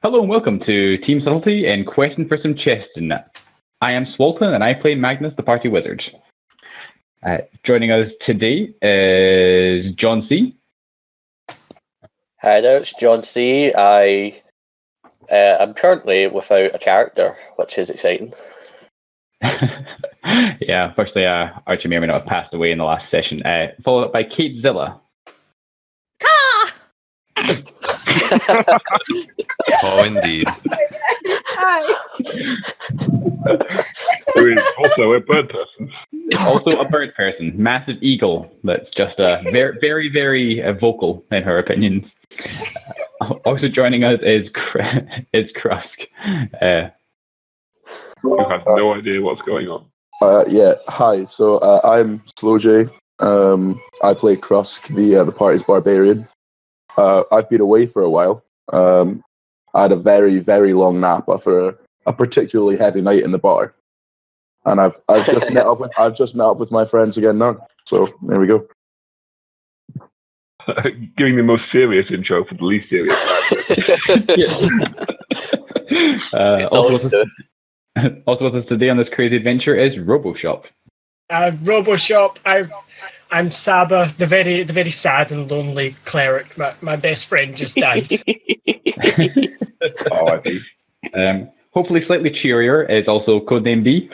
Hello and welcome to Team Subtlety and Question for some Chest in that. I am Swalton and I play Magnus, the party wizard. Joining us today is John C. Hi there, it's John C. I'm currently without a character, which is exciting. Yeah, unfortunately, Archie may or may not have passed away in the last session. Followed up by Kate Zilla. Oh, indeed. Hi. Who is also a bird person. Also a bird person. Massive eagle that's just very, very, very vocal in her opinions. Also joining us is Krusk. Who has no idea what's going on. Hi. So I'm Slow J. I play Krusk, the party's barbarian. I've been away for a while. I had a very, very long nap after a particularly heavy night in the bar, and I've just met up with my friends again now. So there we go. Giving the most serious intro for the least serious. Also with us today on this crazy adventure is RoboShop. RoboShop. I'm Saba, the very sad and lonely cleric. My best friend just died. Oh, I think. Hopefully slightly cheerier is also Codename B.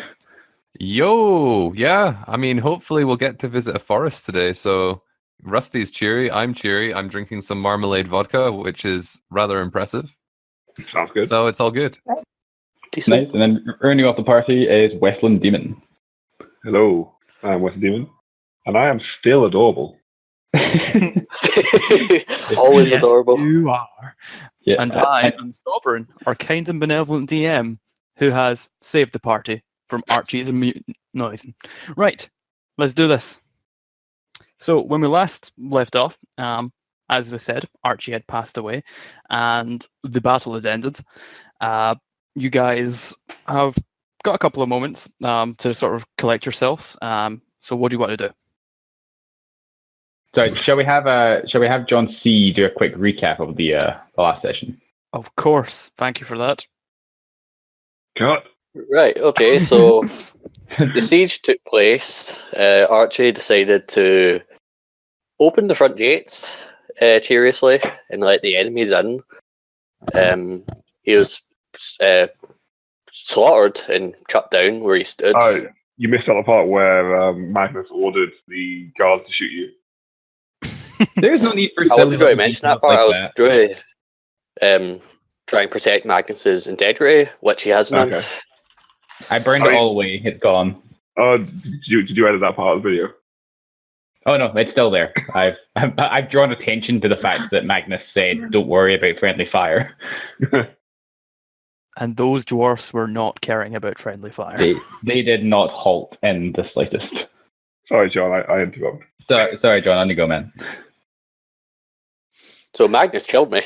Yo, yeah. I mean, hopefully we'll get to visit a forest today. So Rusty's cheery. I'm cheery. I'm drinking some marmalade vodka, which is rather impressive. Sounds good. So it's all good. Nice. And then earning off the party is Westland Demon. Hello, I'm West Demon, and I am still adorable. Always adorable. You are. Yeah. And I am Sovereign, our kind and benevolent DM, who has saved the party from Archie the mutant noising. Right, let's do this. So when we last left off, as we said, Archie had passed away, and the battle had ended. You guys have got a couple of moments to sort of collect yourselves. So what do you want to do? Sorry, shall we have John C do a quick recap of the last session? Of course. Thank you for that. Cut. Right, okay, so the siege took place. Archie decided to open the front gates curiously and let the enemies in. He was slaughtered and cut down where he stood. Oh, you missed out the part where Magnus ordered the guards to shoot you. There's no need for. I wasn't going to mention that part. Like I was going to try and protect Magnus's integrity, which he has none. Okay. I burned it all away. It's gone. Oh, did you edit that part of the video? Oh no, it's still there. I've drawn attention to the fact that Magnus said, "Don't worry about friendly fire." And those dwarfs were not caring about friendly fire. They did not halt in the slightest. Sorry, John, I interrupted. Sorry, John. On you go, man. So Magnus killed me.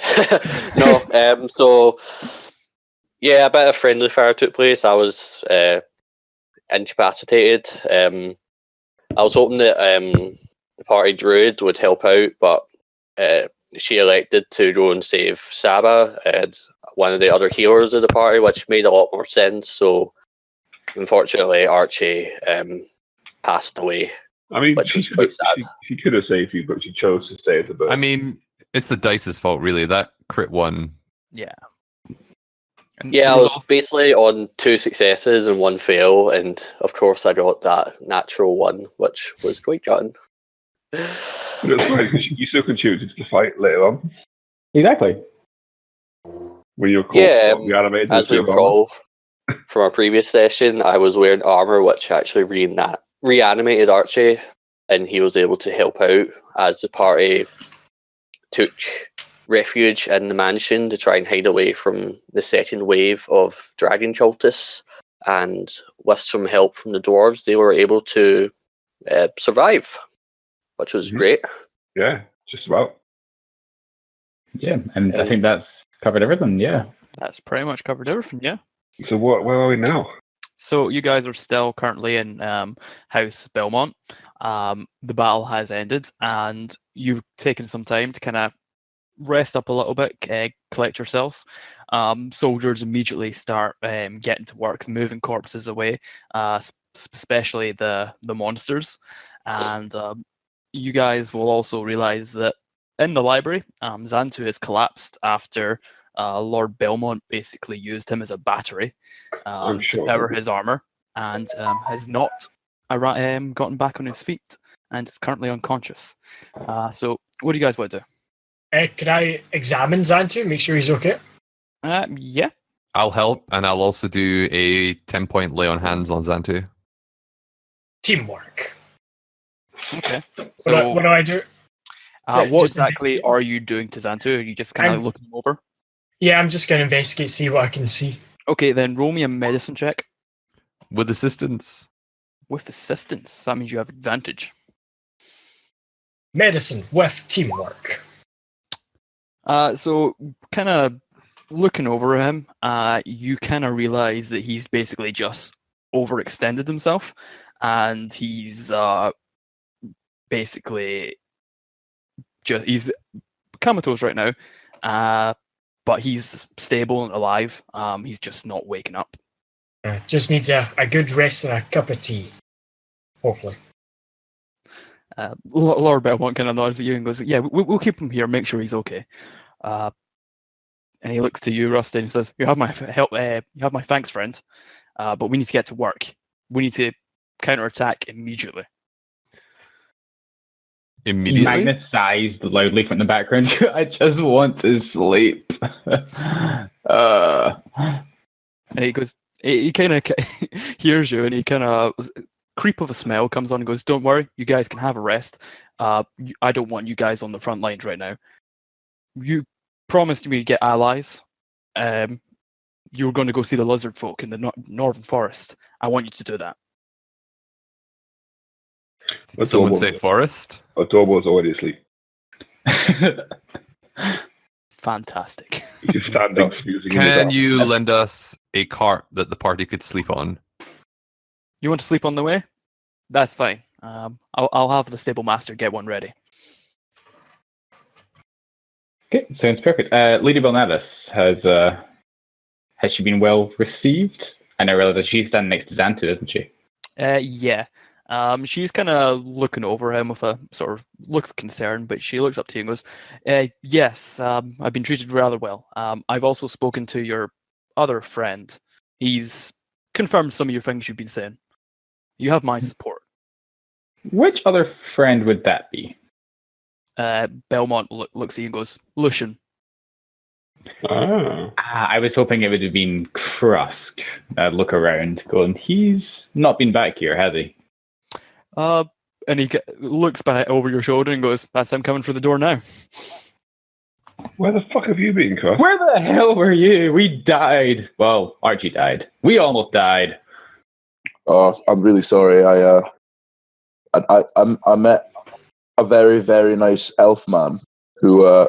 No, so yeah, a bit of friendly fire took place. I was incapacitated. I was hoping that the party druid would help out, but she elected to go and save Saba, one of the other healers of the party, which made a lot more sense. So unfortunately, Archie passed away. I mean, which was quite sad. She could have saved you, but she chose to stay as a bird. I mean, it's the dice's fault, really. That crit one. Yeah. And Yeah, I was basically on 2 successes and 1 fail, and of course I got that natural one, which was quite gutting. That's right, because you still can choose to fight later on. Exactly. When you're called, reanimated. As we recall from our previous session, I was wearing armor, which actually reanimated Archie, and he was able to help out as the party took refuge in the mansion to try and hide away from the second wave of dragon cultists, and with some help from the dwarves, they were able to survive, which was great. Yeah, just about. Yeah, and I think that's covered everything. Yeah, that's pretty much covered everything. Yeah. So where are we now? So you guys are still currently in House Belmont. The battle has ended, and you've taken some time to kind of rest up a little bit, collect yourselves. Soldiers immediately start getting to work, moving corpses away, especially the monsters. And you guys will also realize that in the library, Xantu has collapsed after Lord Belmont basically used him as a battery to power his armor, and has not gotten back on his feet and is currently unconscious. So what do you guys want to do? Could I examine Xantu, make sure he's okay? Yeah. I'll help, and I'll also do a 10-point lay on hands on Xantu. Teamwork. Okay. What So do I do? what Just exactly are you doing to Xantu? Are you just kind of looking him over? Yeah, I'm just going to investigate, see what I can see. Okay, then roll me a medicine check. With assistance. With assistance, that means you have advantage. Medicine with teamwork. So kind of looking over him, you kind of realize that he's basically just overextended himself, and he's basically he's comatose right now, but he's stable and alive. He's just not waking up. Just needs a good rest and a cup of tea. Hopefully. Lord Belmont kind of nods at you and goes, "Yeah, we'll keep him here. Make sure he's okay." And he looks to you, Rusty, and says, "You have my help. You have my thanks, friend. But we need to get to work. We need to counterattack immediately." Immediately? Magnus sighs loudly from the background. I just want to sleep. And he goes, he kind of hears you, and he kind of creep of a smell comes on and goes, "Don't worry, you guys can have a rest. I don't want you guys on the front lines right now. You promised me to get allies. You were going to go see the lizard folk in the northern forest. I want you to do that." Did someone say forest? Adobo's already asleep. Fantastic. He's standing snoozing in the Can dark. you lend us a cart that the party could sleep on? You want to sleep on the way? That's fine. I'll have the stable master get one ready. Okay, sounds perfect. Lady Belnavis, has she been well received? And I realize that she's standing next to Xantu, isn't she? Yeah. She's kind of looking over him with a sort of look of concern, but she looks up to you and goes, "Yes, I've been treated rather well. I've also spoken to your other friend. He's confirmed some of your things you've been saying. You have my support." Which other friend would that be? Belmont looks at you and goes, "Lucian." I was hoping it would have been Krusk. Look around, going, he's not been back here, has he? And he looks back over your shoulder and goes, "That's him coming through the door now." Where the fuck have you been, Cross? Where the hell were you? We died. Well, Archie died. We almost died. Oh, I'm really sorry. I met a very, very nice elf man who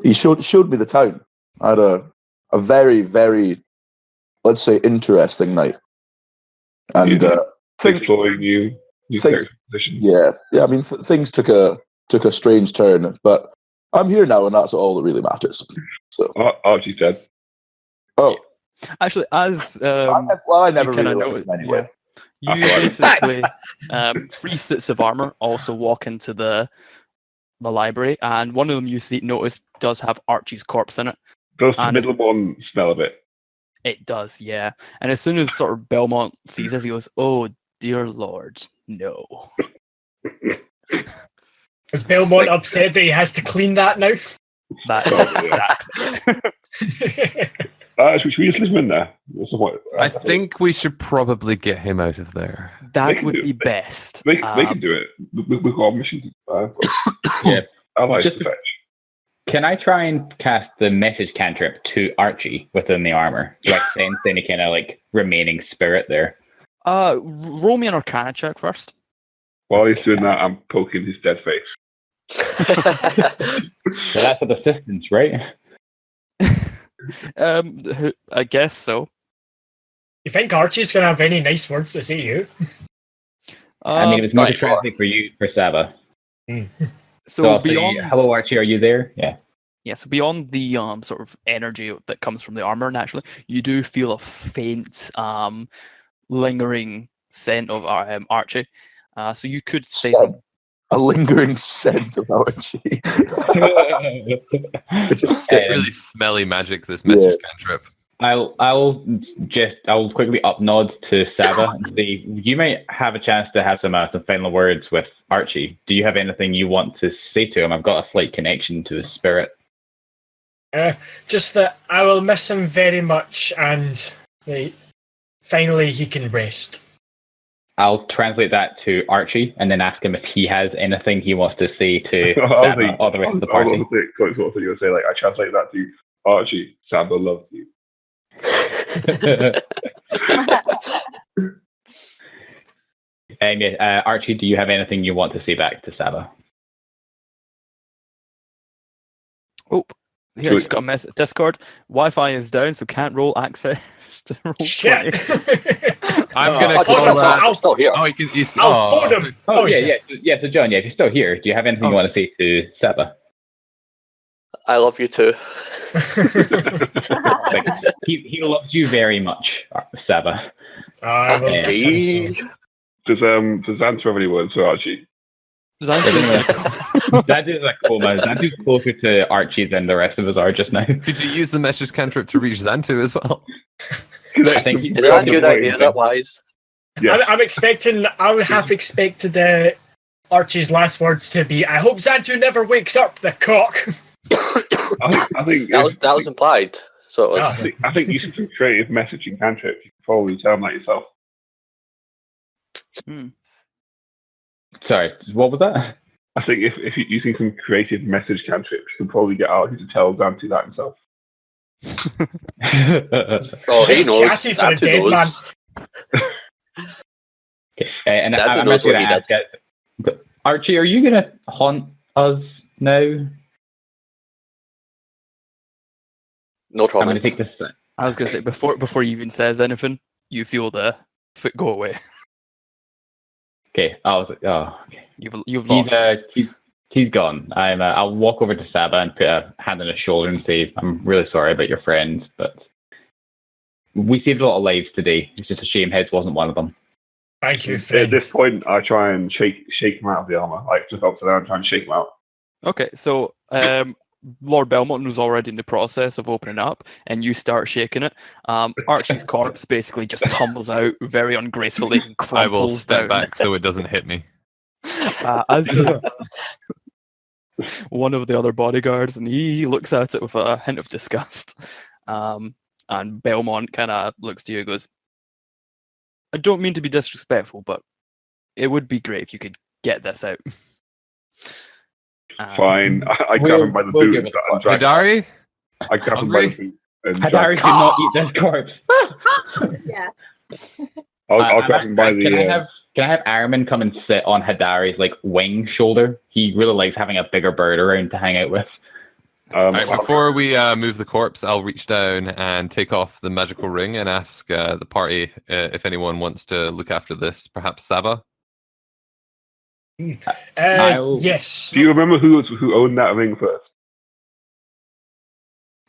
he showed me the town. I had a very, very, let's say, interesting night. And exploring new positions. Yeah. I mean, things took a strange turn, but I'm here now, and that's all that really matters. So Archie's dead. Oh, actually, as I never you really noticed, liked him anyway. You basically 3 suits of armor also walk into the library, and one of them you notice does have Archie's corpse in it. Does the middle one smell of it? It does, yeah. And as soon as sort of Belmont sees this, he goes, "Oh dear Lord, no." Is Belmont upset that he has to clean that now? That exactly. Should we just leave him in there? I think we should probably get him out of there. That would be best. They can do it. We've got a mission to Yeah. allies Just to fetch. Can I try and cast the message cantrip to Archie within the armor? Do I sense any kind of like remaining spirit there? Roll me an Arcana check first. While he's doing that, I'm poking his dead face. So that's with assistance, right? I guess so. You think Archie's going to have any nice words to say to you? I mean, it was more to translate for you, for Saba. So I'll beyond, say, hello, Archie, are you there? Yeah. so beyond the sort of energy that comes from the armor, naturally, you do feel a faint, lingering scent of Archie. So you could say Scent. something. A lingering scent of Archie. It's really smelly magic, this message cantrip. I'll quickly up nod to Saba and say, you might have a chance to have some final words with Archie. Do you have anything you want to say to him? I've got a slight connection to his spirit. Just that I will miss him very much, and finally he can rest. I'll translate that to Archie and then ask him if he has anything he wants to say to Saba or the rest of the party. I was going to say, you would say, like, I translate that to Archie, Saba loves you. Archie, do you have anything you want to say back to Saba? Oh, here, I just got a message. Discord, Wi-Fi is down, so can't roll access to roll 20. Shit! I'm gonna I'll call that. I'm still here. Oh, he's I'll phone him. Yeah. So John, if you're still here, do you have anything you want to say to Saba? I love you too. He loves you very much, Saba. I will miss him so. Does Xantu have any words for Archie? Xantu's a coma. Xantu's closer to Archie than the rest of us are just now. Could you use the message cantrip to reach Xantu as well? I think Is that a good idea? Is that wise? Yeah. I'm expecting. I would have expected Archie's last words to be, "I hope Xantu never wakes up, the cock." I think That was implied. So it was. I think using some creative messaging cantrip, you can probably tell him that yourself. Sorry, what was that? I think if you're using some creative message cantrip, you can probably get Archie to tell Xantu that himself. Oh, he knows. Chatty for a Xantu dead man. knows. And Xantu I'm knows actually what going he to ask Archie, are you going to haunt us now? No I'm comment. going to take this. I was going to say, before he even says anything, you feel the foot go away. Okay, I was like, oh, okay. You've lost. He's gone. I'll walk over to Saba and put a hand on his shoulder and say, I'm really sorry about your friend, but we saved a lot of lives today. It's just a shame Heads wasn't one of them. Thank you, At friend. this point, I try and shake him out of the armor, like just up to there and try and shake him out. Okay, so Lord Belmont was already in the process of opening up, and you start shaking it. Archie's corpse basically just tumbles out very ungracefully and I will crumples step down. back so it doesn't hit me. As does one of the other bodyguards, and he looks at it with a hint of disgust. And Belmont kind of looks to you and goes, I don't mean to be disrespectful, but it would be great if you could get this out. Fine. I grab him by the boot and drag him. Hidari? I grab him by the boot and drag Hidari, do not eat this corpse. Yeah. I'll grab him by the... Can I have Araman come and sit on Hidari's wing shoulder? He really likes having a bigger bird around to hang out with. Right, before we move the corpse, I'll reach down and take off the magical ring and ask the party if anyone wants to look after this. Perhaps Saba? Yes. Do you remember who owned that ring first?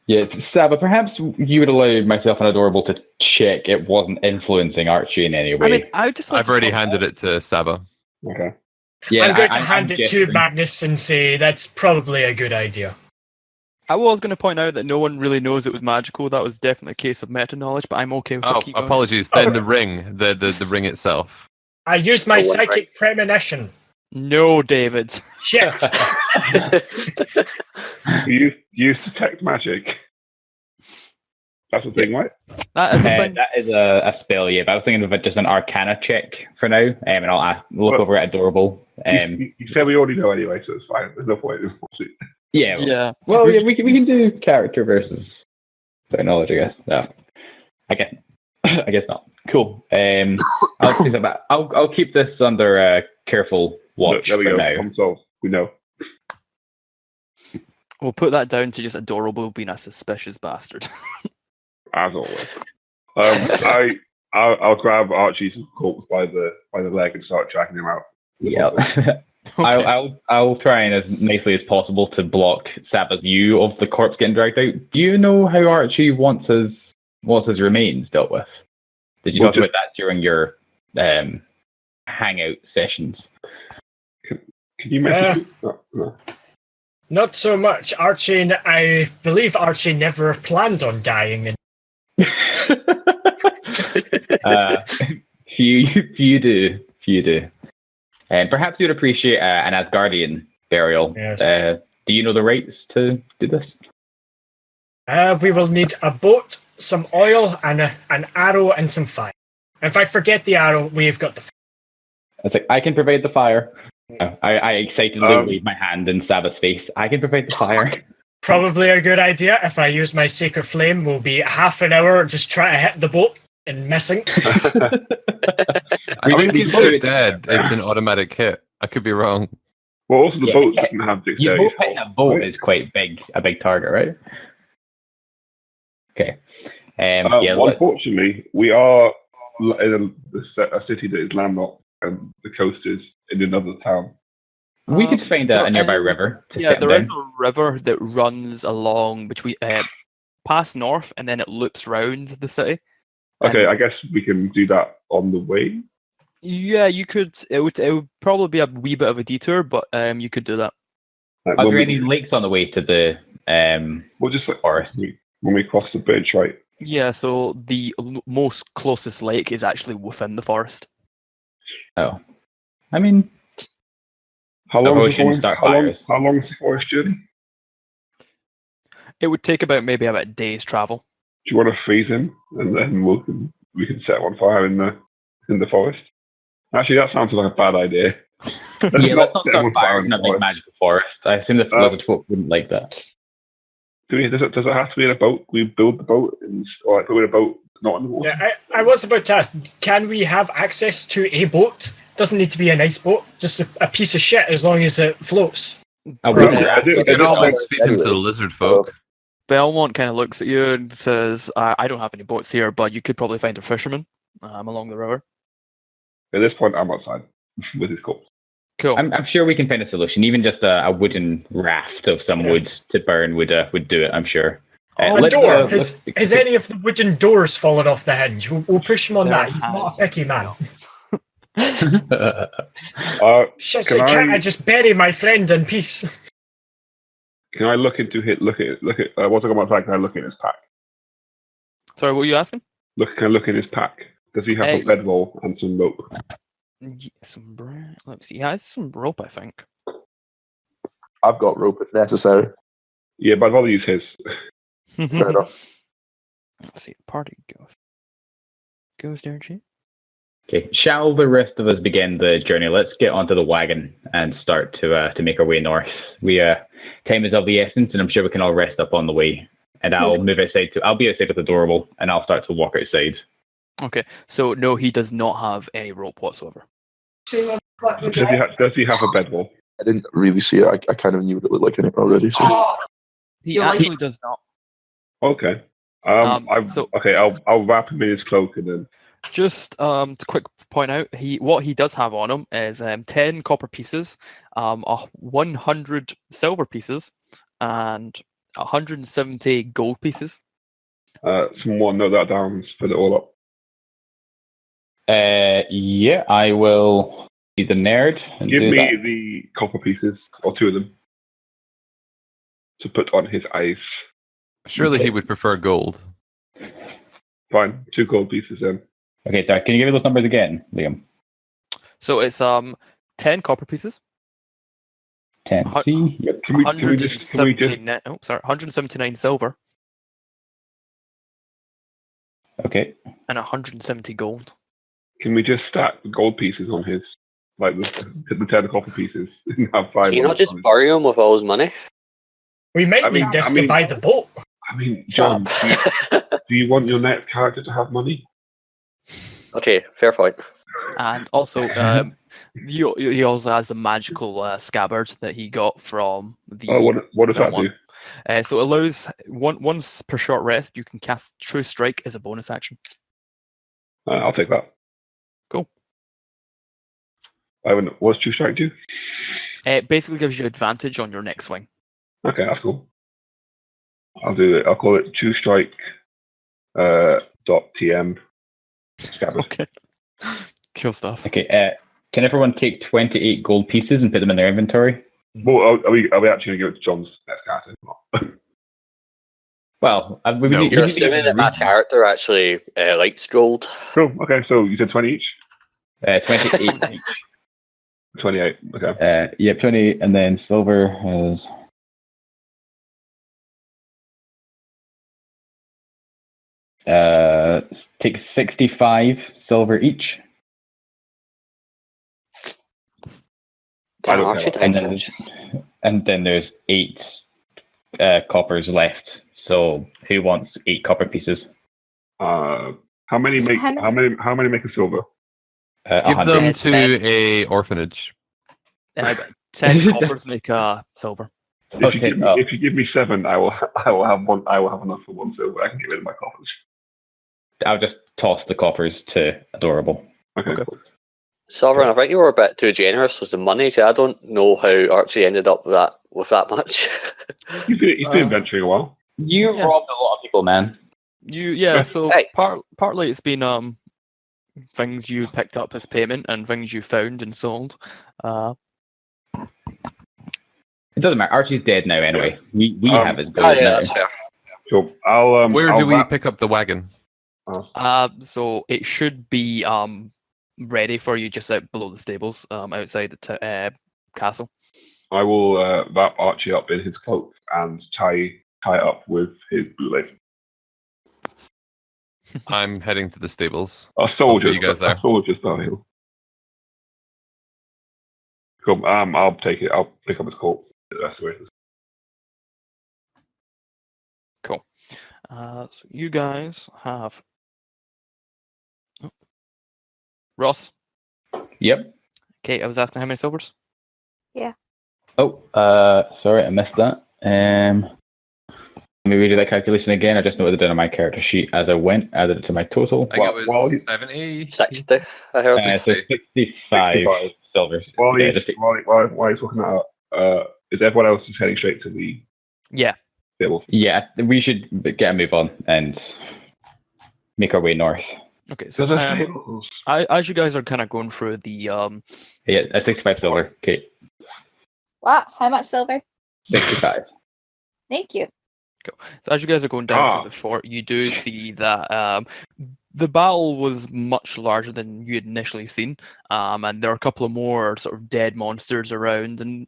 Yeah, Saba, perhaps you would allow myself and Adorable to check it wasn't influencing Archie in any way. I mean, I've already handed it to Saba. Okay. Yeah, I'm going to hand I'm it to gesturing. Magnus and say that's probably a good idea. I was going to point out that no one really knows it was magical. That was definitely a case of meta knowledge, but I'm okay with Oh, it. Keep going. apologies. Then the ring, the ring itself. I used my Oh, one psychic premonition. No, David. Shit. You use detect magic. That's the thing, right? That is a thing. That is a spell, yeah. But I was thinking of it just an Arcana check for now, and I'll look over at Adorable. You said we already know anyway, so it's fine. There's no point in it. Yeah. Yeah. Well, yeah, we can do character versus knowledge, I guess. No, I guess not. Cool. I'll keep this under careful watch There we for go. now. Problem solved. We know. We'll put that down to just Adorable being a suspicious bastard. As always. I'll grab Archie's corpse by the leg and start dragging him out. Yeah. Okay. I'll try and as nicely as possible to block Saba's view of the corpse getting dragged out. Do you know how Archie wants his remains dealt with? Did you Well, talk about that during your hangout sessions? Can you message me? No. Not so much. Archie, I believe Archie never planned on dying. Few do. And perhaps you'd appreciate an Asgardian burial. Yes. Do you know the rites to do this? We will need a boat, some oil, and an arrow and some fire. In fact, forget the arrow. We've got the fire. It's like, I can provide the fire. I excitedly wave my hand in Saba's face. I can provide the fire. Probably a good idea. If I use my sacred flame, we'll be half an hour just trying to hit the boat and missing. I think if you're dead, it's an automatic hit. I could be wrong. Well, also the boat doesn't have You dexterity. both hitting a boat is quite big, a big target, right? Okay. Unfortunately, we are in a city that is landlocked, and the coast is in another town. We could find a nearby river to set there down. is a river that runs along between past north, and then it loops round the city. Okay, And- I guess we can do that on the way. Yeah, you could. It would probably be a wee bit of a detour, but you could do that. Like, Are when there we- any lakes on the way to the We'll just like forest? when we cross the bridge, right? Yeah, so the most closest lake is actually within the forest. Oh. I mean, How long is the Ocean forest? start fires. How long is the forest journey? It would take maybe about a day's travel. Do you want to freeze him, and then we can set him on fire in the forest? Actually, that sounds like a bad idea. let's not set him start on fire in in a the big forest. magical forest. I assume the lizard folk wouldn't like that. Does it have to be in a boat? We build the boat, or like, put in a boat not in the water. Yeah, I was about to ask, can we have access to a boat? Doesn't need to be a nice boat, just a piece of shit as long as it floats. I Well, wouldn't- I do- You I could do- always feed him to the lizard folk. Belmont kind of looks at you and says, "I don't have any boats here, but you could probably find a fisherman along the river." At this point, I'm outside with his corpse. Cool. I'm sure we can find a solution. Even just a wooden raft of some wood to burn would do it. I'm sure. A let's, door. let's- Has any of the wooden doors fallen off the hinge? We'll push him on There that. He's not has. a picky man. Shit, Can so can't I- I just bury my friend in peace? Can I look at what's on my side? Can I look in his pack? Sorry, what were you asking? Can I look in his pack? Does he have Hey. a bedroll and some rope? Let's see. He has some rope, I think. I've got rope if necessary. Yeah, but I'd rather use his. Fair enough. Let's see. The party goes there, G. Okay, shall the rest of us begin the journey? Let's get onto the wagon and start to make our way north. Time is of the essence, and I'm sure we can all rest up on the way. And I'll move outside I'll be outside with the door, and I'll start to walk outside. Okay, so no, he does not have any rope whatsoever. Does he have a bedroll? I didn't really see it. I kind of knew what it looked like in it already. So. He actually does not. Okay. So- I'll wrap him in his cloak and then. Just to quick point out, what he does have on him is 10 copper pieces, 100 silver pieces, and 170 gold pieces. Someone note that down and put it all up. Yeah, I will be the nerd. And Give do me that. the copper pieces, or two of them, to put on his eyes. Surely he would prefer gold. Fine, 2 gold pieces then. Okay, sorry. Can you give me those numbers again, Liam? So it's 10 copper pieces, 10. See? Yeah, can we just 179 silver, Okay. and 170 gold. can we just stack the gold pieces on his, like the 10 copper pieces and have 5? Can you on not his just eyes? bury him with all his money? We might I mean- need this I mean- to buy the boat. I mean, John, do you want your next character to have money? Okay, fair point. And also, he also has a magical scabbard that he got from the. Oh, what does that one. do? So it allows once per short rest, you can cast True Strike as a bonus action. I'll take that. Cool. What's True Strike do? It basically gives you advantage on your next swing. Okay, that's cool. I'll do it. I'll call it True Strike .tm scabbard. Okay. Cool stuff. Okay. Can everyone take 28 gold pieces and put them in their inventory? Well, are we actually going to give it to John's next character? Well, we No. need You're to give assuming them a that my reason. character actually likes gold. Cool. Okay, so you said 20 each. 28 each. 28. Okay. Yep, 20, and then silver is. Take 65 silver each. I Damn, don't Archie care. died much. And then there's 8 coppers left. So who wants 8 copper pieces? How many make how many make a silver? Give 100. them to a orphanage. 10 coppers make silver. Okay, If you give me 7, I will have one. I will have enough for 1 silver. I can get rid of my coppers. I'll just toss the coppers to Adorable. Okay. Okay. Cool. Sovereign, I think you were a bit too generous with the money. I don't know how Archie ended up with that much. He's been venturing a while. You Yeah. robbed a lot of people, man. So Hey. partly it's been things you picked up as payment and things you found and sold. It doesn't matter. Archie's dead now anyway. We have his Oh, gold yeah, now. that's fair. So I'll. Where I'll do we wrap- pick up the wagon? So it should be ready for you just out below the stables, outside the castle. I will wrap Archie up in his cloak and tie it up with his blue laces. I'm heading to the stables. A soldier, you guys there. a soldier's style. Cool. I'll take it. I'll pick up his corpse. That's the way it is. Cool. So you guys have Ross. Yep. Okay, I was asking how many silvers. Oh, sorry, I missed that. Let me redo that calculation again. I just noted it down on my character sheet as I went, added it to my total. I think it While was you- 70. 60, I heard. So 65 65. silvers. While Yeah, he's just- looking that up, is everyone else just heading straight to the Yeah. stables? yeah, we should get a move on and make our way north. Okay. So To the stables. as you guys are kind of going through the Yeah, 65 silver. Okay, What? How much silver? 65. Thank you. So as you guys are going down through the fort, you do see that the battle was much larger than you had initially seen, and there are a couple of more sort of dead monsters around, and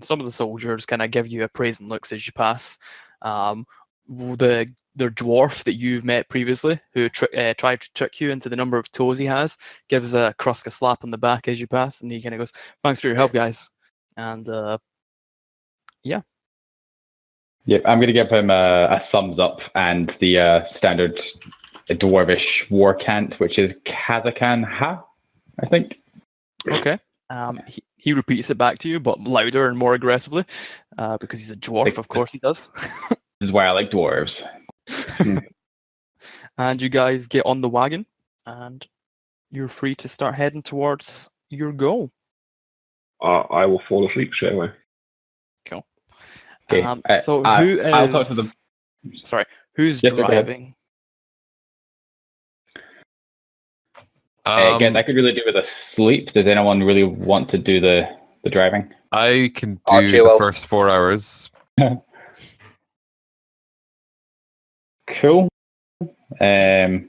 some of the soldiers kind of give you appraising looks as you pass. The dwarf that you've met previously, who tried to trick you into the number of toes he has, gives Krusk a slap on the back as you pass, and he kind of goes, "Thanks for your help, guys," and yeah. Yep, I'm going to give him a thumbs up and the standard dwarvish war cant, which is Kazakan Ha, I think. Okay. He repeats it back to you, but louder and more aggressively, because he's a dwarf. Of course, he does. This is why I like dwarves. And you guys get on the wagon, and you're free to start heading towards your goal. I will fall asleep straight away. Cool. Okay, So I'll who talk to them. is? Sorry, who's Yes, go ahead. driving? Guys, I could really do with a sleep. Does anyone really want to do the driving? I can do Archie the will. first 4 hours. Cool. In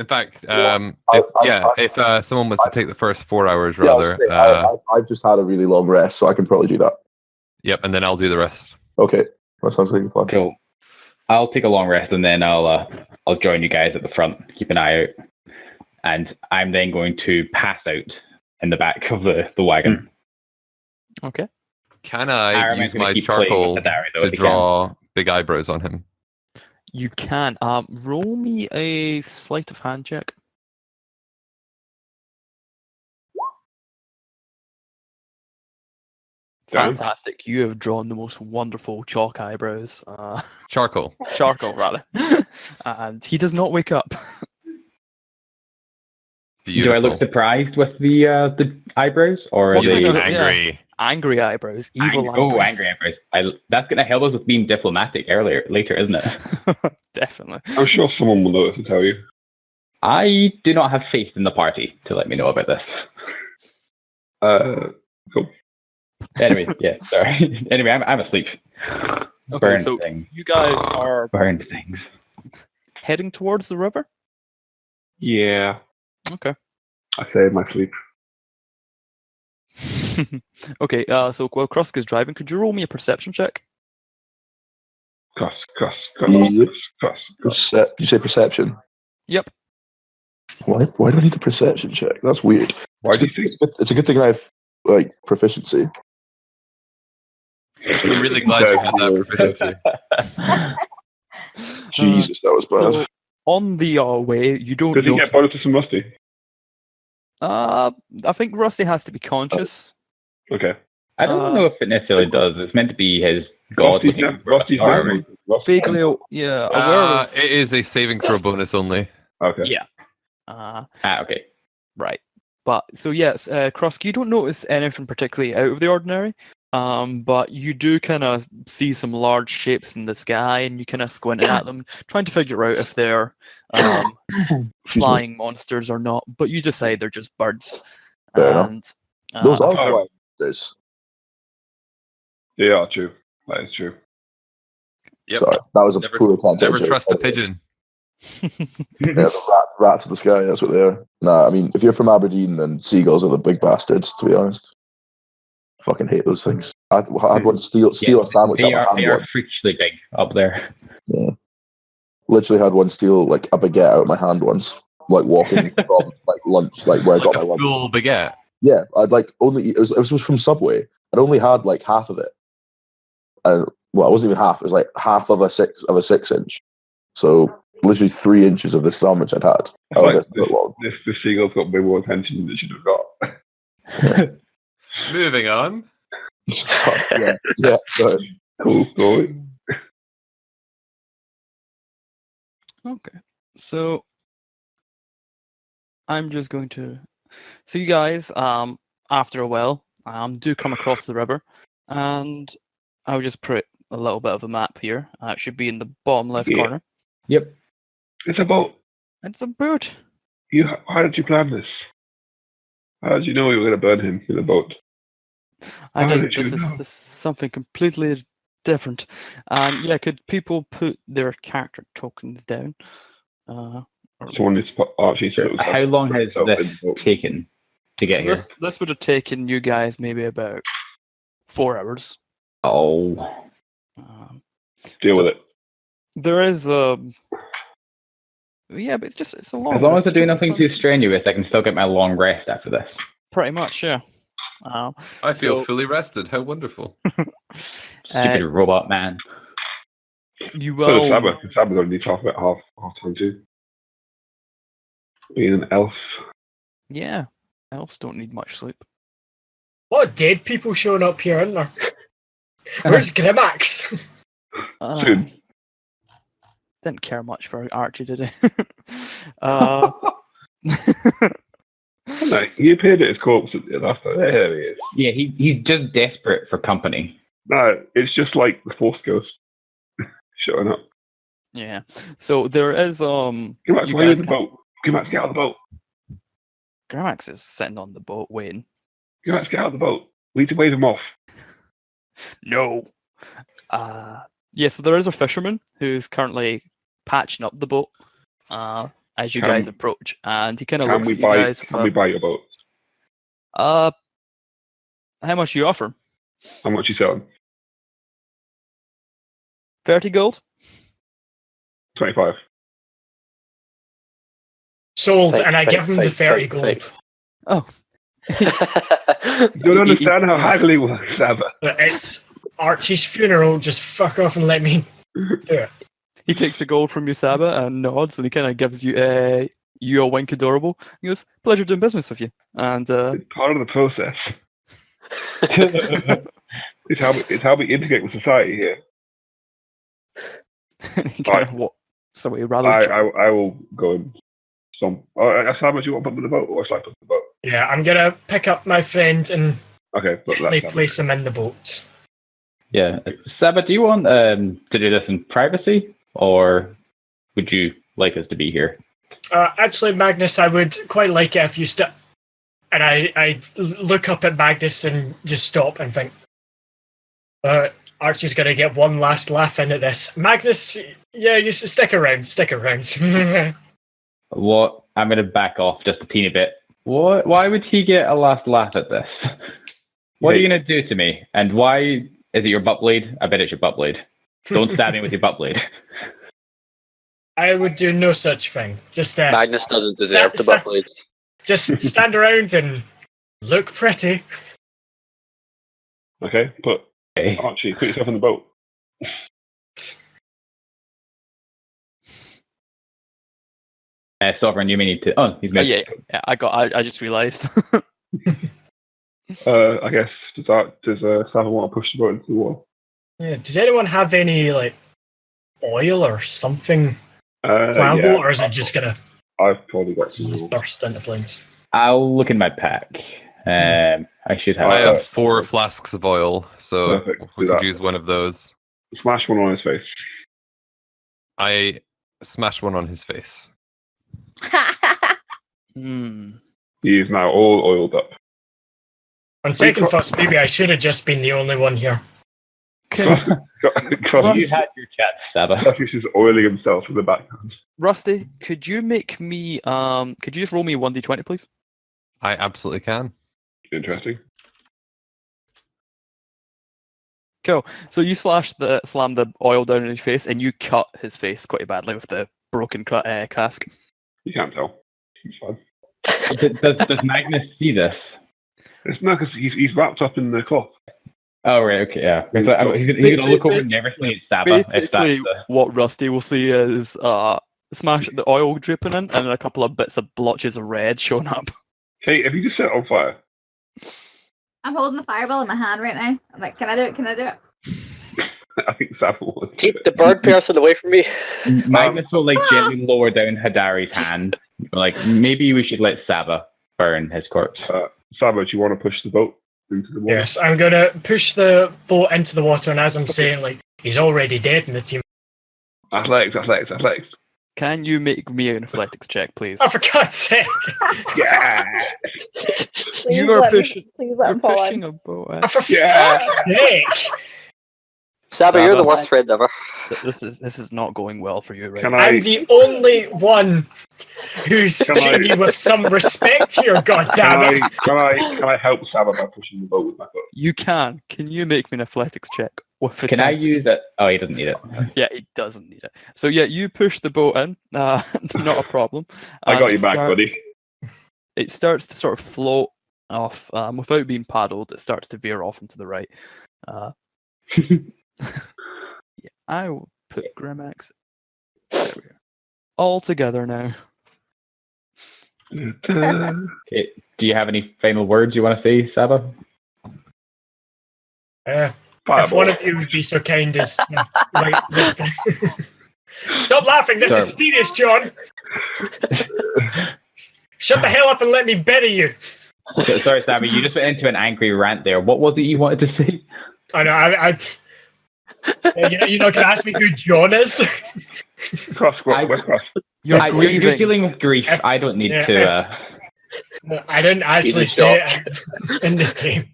fact, if someone was to take the first 4 hours, rather, I've just had a really long rest, so I can probably do that. yep, and then I'll do the rest. Okay, that sounds like a plan. Cool. I'll take a long rest and then I'll join you guys at the front. Keep an eye out, and I'm then going to pass out in the back of the wagon. Okay. Can I Aaron, use I'm gonna my keep playing charcoal with the diary, though, to if you draw big eyebrows on him? You can. Roll me a sleight of hand check. Dan? Fantastic. You have drawn the most wonderful chalk eyebrows. Charcoal. Charcoal, rather. And he does not wake up. Beautiful. Do I look surprised with the eyebrows, or are What kind they of- angry? Angry eyebrows, evil angry eyebrows? That's going to help us with being diplomatic later, isn't it? Definitely. I'm sure someone will notice to tell you. I do not have faith in the party to let me know about this. Cool. Anyway, yeah, sorry. Anyway, I'm asleep. Okay, Burn so things. you guys are Burned things. heading towards the river. Yeah. Okay. I saved my sleep. Okay. So while Krusk is driving, could you roll me a perception check? Cuss. Did you say perception? Yep. Why do I need a perception check? That's weird. Why do you think? It's a good thing I have like proficiency. I'm really glad you had that proficiency. Jesus, that was bad. So on the way, you don't Does he know. get bonuses from Rusty? I think Rusty has to be conscious. Okay. I don't know if it necessarily does. It's meant to be his god. Rusty's army. Vaguely, yeah, aware of. It is a saving throw bonus only. Okay. Yeah. Okay. Right. But so yes, Krusk, you don't notice anything particularly out of the ordinary. But you do kind of see some large shapes in the sky, and you kind of squint at them, trying to figure out if they're flying monsters or not. But you decide they're just birds. Fair enough. And Those are after- flying monsters. They are true. That is true. Yep. Sorry, that was a Never- poor attempt. at a Never joke. trust a pigeon. Yeah, the rats of the sky, that's what they are. Nah, I mean, if you're from Aberdeen, then seagulls are the big bastards, to be honest. Fucking hate those things. I had one steal a sandwich out They of my hand are once. freakishly big up there. Yeah. Literally had one steal like a baguette out of my hand once, like walking from like lunch, like where I got my Like a lunch. full baguette. Yeah, I'd like only it was from Subway. I'd only had like half of it. Well, it wasn't even half. It was like half of a 6-inch. So literally 3 inches of this sandwich I'd had. Oh, Like, that's a bit long. this seagull's got way more attention than it should have got. Moving on. Yeah. Sorry. Cool story. Okay, so I'm just going to. So you guys, after a while, do come across the river, and I'll just put a little bit of a map here. It should be in the bottom left Yeah. corner. Yep. It's a boat. It's a boat. How did you plan this? How did you know you were going to burn him in a boat? I How didn't. did you This know? is something completely different. And yeah, could people put their character tokens down? Or Someone needs to put Archie. So it looks How like long has himself in this the boat. taken to get so here? this would have taken you guys maybe about 4 hours. Oh. Um, Deal with it. There is yeah, but it's a long. As long as I rest. do nothing too strenuous, I can still get my long rest after this. Pretty much, yeah. I feel So- fully rested. How wonderful. Stupid robot man. You So will. does Sabbath. Sabbath only needs half time too. Being an elf. Yeah, elves don't need much sleep. What dead people showing up here, aren't there? Where's Grimax? Dude. Didn't care much for Archie, did he? No, he appeared at his corpse after. There he is. Yeah, he's just desperate for company. No, it's just like the Force Ghost showing up. Yeah. So there is Grimax, you why are you guys in the boat? Grimax, get out of the boat. Grimax is sitting on the boat waiting. Grimax, get out of the boat. We need to wave him off. No. Yeah, so there is a fisherman who's currently patching up the boat as you Can- guys approach, and he kind of Can looks we at you buy? guys. Can we buy your boat? How much do you offer? How much you selling? 30 gold? 25. Sold, and I give him the 30 gold. fake. Oh. You don't understand how haggling works, Sabbath. But it's Archie's funeral, just fuck off and let me do it. He takes the gold from you, Saba, and nods, and he kind of gives you a wink adorable. He goes, "Pleasure doing business with you." And It's part of the process. It's how we integrate with society here. he kind of so he rather I will go and Some. That's how much you want to put in the boat, or should I put in the boat? Yeah, I'm gonna pick up my friend and Okay, but that's place him in the boat. Yeah. Saba, do you want to do this in privacy, or would you like us to be here? Actually, Magnus, I would quite like it if you stop. And I look up at Magnus and just stop and think, Archie's going to get one last laugh in at this. Magnus, yeah, you stick around. What? I'm going to back off just a teeny bit. What? Why would he get a last laugh at this? What are you going to do to me? And why is it your butt blade? I bet it's your butt blade. Don't stab me with your butt blade. I would do no such thing. Just Magnus doesn't deserve the butt blade. Just stand around and look pretty. Okay, Archie, put yourself in the boat. Sovereign, you may need to. Oh, he's missed. Yeah. I just realised. I guess does Sava want to push the boat into the water? Yeah. Does anyone have any oil or something flammable, Yeah, or is it just gonna I've probably got some. burst into flames? I'll look in my pack. I should have. I have 4 flasks of oil, so Perfect. we Do could that. use one of those. Smash one on his face. I smash one on his face. He is now all oiled up. On second thoughts, maybe I should have just been the only one here. Cross, You had your chance, Saba. Cross is oiling himself in the background. Rusty, could you make me could you just roll me 1d20, please? I absolutely can. Interesting. Cool. So you slam the oil down in his face, and you cut his face quite badly with the broken cask. You can't tell. It's fine. Does Magnus see this? It's no, because he's wrapped up in the cloth. Oh, right, okay, yeah. He's going to look over and never see Saba. If Basically, that's what Rusty will see is smash the oil dripping in, and then a couple of bits of blotches of red showing up. Kate, have you just set it on fire? I'm holding the fireball in my hand right now. I'm like, can I do it? I think Sava wants to. Keep the bird person away from me. Magnus will gently lower down Hadari's hand. Maybe we should let Saba burn his corpse. Saba, do you want to push the boat into the water? Yes, I'm gonna push the boat into the water, and as I'm saying, he's already dead in the team. Athletics. Can you make me an athletics check, please? Oh, for God's sake! Yeah! Please You are let pushing. me You're fall pushing in. a boat. Oh, for Yeah. fuck's sake! Saba, you're the worst friend ever. This is not going well for you, right? Can I'm I? the only one who's treating you with some respect here, goddammit! Can I help Saba by pushing the boat with my foot? You can. Can you make me an athletics check? Can I use it? Oh, he doesn't need it. Yeah, he doesn't need it. So yeah, you push the boat in. Not a problem. I got And you back, buddy. It starts to sort of float off without being paddled. It starts to veer off into the right. Yeah, I will put Grimax there we go. All together now. Okay. Do you have any final words you want to say, Saba? If one of you would be so kind as... Stop laughing, this is serious, John! Shut the hell up and let me bury you! Sorry, Saba, you just went into an angry rant there. What was it you wanted to say? I know, you're not going to ask me who John is? Where's Cross? You're grieving. You're dealing with grief. I don't need to... No, I didn't actually say it in the game.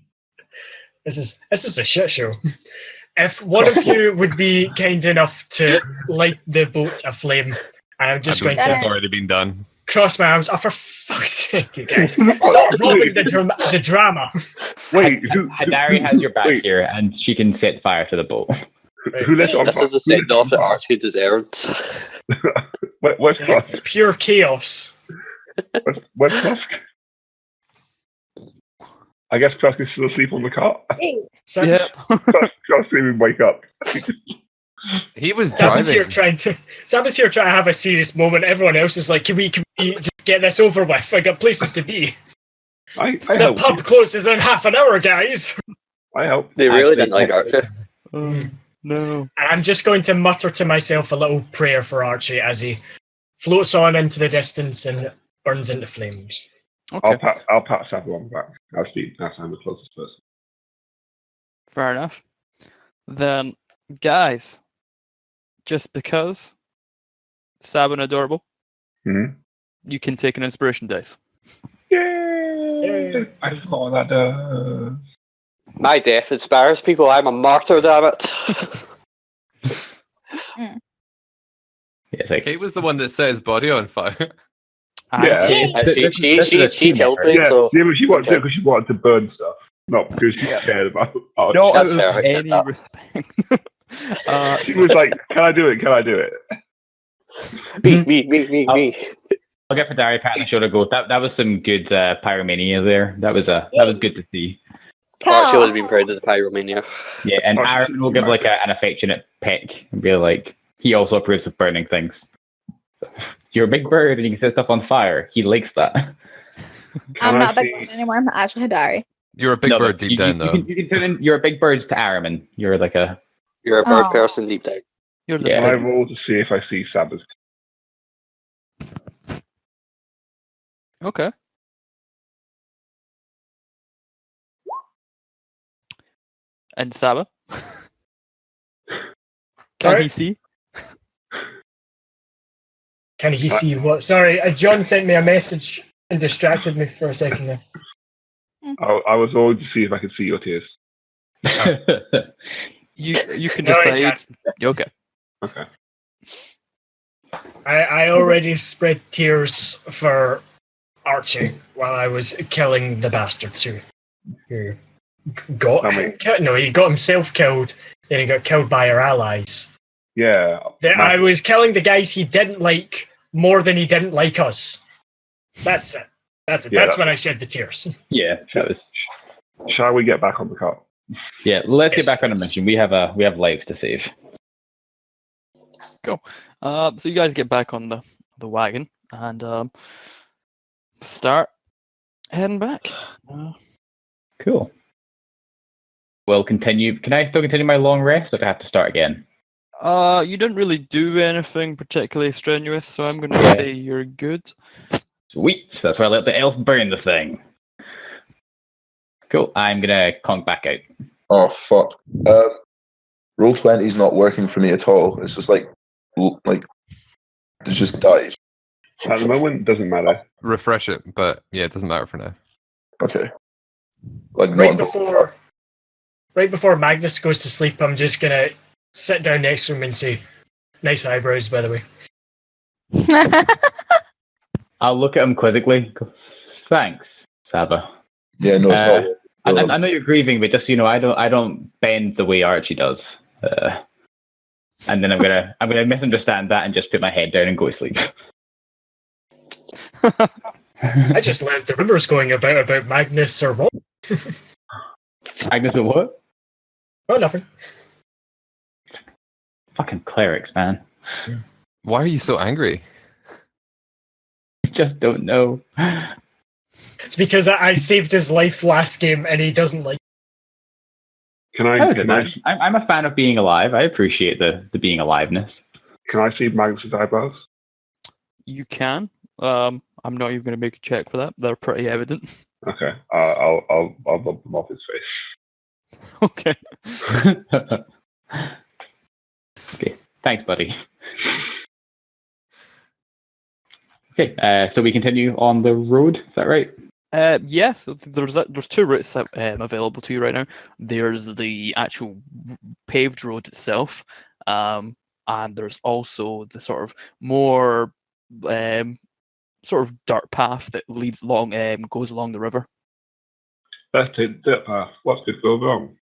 This is a shit show. If one of you would be kind enough to light the boat aflame, I'm just going It's to already been done. cross my arms. Oh, for fuck's sake, you guys! Stop robbing the drama. Wait, Hadari has your back here, and she can set fire to the boat. Who let it on This fire? is a send off that Archie deserved. Where's Cross? Pure chaos. Where's Cross? I guess Cross is still asleep on the cart. Hey, So, Yeah. Cross didn't even wake up. He was Sam's here driving. trying to have a serious moment. Everyone else is like, can we just get this over with? I got places to be. I The help. pub closes in half an hour, guys. I help. They really Actually, didn't like Archie. No. And I'm just going to mutter to myself a little prayer for Archie as he floats on into the distance and burns into flames. Okay, I'll pat Sabo on the back. I'm the closest person. fair enough. Then, guys, just because Sab and adorable, you can take an inspiration dice. Yay! I just know what that does. My death inspires people. I'm a martyr, damn it. It's like, Kate was the one that set his body on fire. Yeah. She killed me, so... Yeah, but she wanted to do it because she wanted to burn stuff, not because she cared about it. No, That's fair. I accept Any that. respect. She was like, can I do it? Can I do it? Me. I'll get for Dari pat on the shoulder. Go. That was some good pyromania there. That was good to see. Archie has been proud of the pyromania. Yeah, and Archie Aaron should will be give mad. like an affectionate peck and be like, he also approves of burning things. You're a big bird and you can set stuff on fire. He likes that. I'm not a big bird anymore. I'm actually Hadari. You're a big No, bird but deep down, though. You can turn in. You're a big bird to Araman. You're like a. You're a bird Oh. person deep down. You're the Yeah. I big- roll to see if I see Saba's. Okay. And Saba? Can Sorry? he see? Can he see what? Sorry, John sent me a message and distracted me for a second there. I was rolling to see if I could see your tears. You can No, I decide. Okay. Okay. I already spread tears for Archie while I was killing the bastards who got I mean- no, he got himself killed, then he got killed by our allies. Yeah. I was killing the guys he didn't like more than he didn't like us. That's it. That's it. Yeah, That's when I shed the tears. Yeah, that was. Shall we get back on the car? Yeah, let's Yes, get back on the yes. mission. We have lives to save. So you guys get back on the wagon and start heading back. Cool. We'll continue. Can I still continue my long rest, or do I have to start again? You didn't really do anything particularly strenuous, so I'm going to Yeah. say you're good. Sweet. That's why I let the elf burn the thing. Cool. I'm gonna conk back out. Oh fuck. Roll 20 is not working for me at all. It's just like it just dies. At the moment, doesn't matter. Refresh it, but yeah, it doesn't matter for now. Okay. Like Right not before Magnus goes to sleep, I'm just gonna sit down next to him and say, "Nice eyebrows, by the way." I'll look at him quizzically. Go, thanks, Saba. Yeah, no, it's not. I know you're grieving, but just so you know, I don't bend the way Archie does. And then I'm gonna misunderstand that and just put my head down and go to sleep. I just learned the rumors going about Magnus or what? Agnes, or what? Oh, nothing. Fucking clerics, man. Why are you so angry? I just don't know. It's because I saved his life last game and he doesn't like. Can I? How is it, Can man? I, I'm a fan of being alive. I appreciate the being aliveness. can I see Magnus's eyebrows? You can. I'm not even going to make a check for that. They're pretty evident. Okay. I'll bump them off his face. Okay. Okay. Thanks, buddy. Okay, so we continue on the road. Is that right? Yeah, so there's two routes available to you right now. There's the actual paved road itself, and there's also the sort of more sort of dirt path that leads along, goes along the river. Let's take the dirt path. What could go wrong?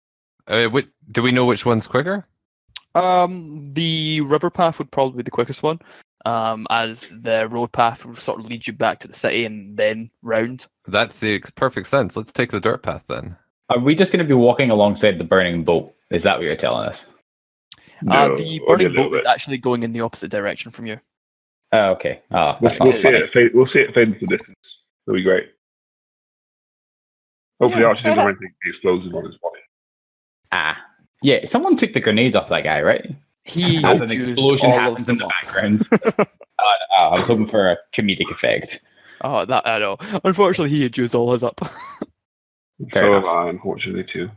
Do we know which one's quicker? The river path would probably be the quickest one, as the road path would sort of lead you back to the city and then round. That makes perfect sense. Let's take the dirt path then. Are we just going to be walking alongside the burning boat? Is that what you're telling us? No, The only a burning little boat is bit. actually going in the opposite direction from you. Oh, okay. Oh, We'll, that's we'll not see it. We'll see it fade into the distance. It'll be great. Hopefully, Yeah. Archie doesn't have anything explosive on his body. Ah, yeah. Someone took the grenades off that guy, right? He As an used explosion all happens of in them the up. background. I was hoping for a comedic effect. Oh, that I know. Unfortunately, he had used all his up. Fair So enough. am I, unfortunately, too.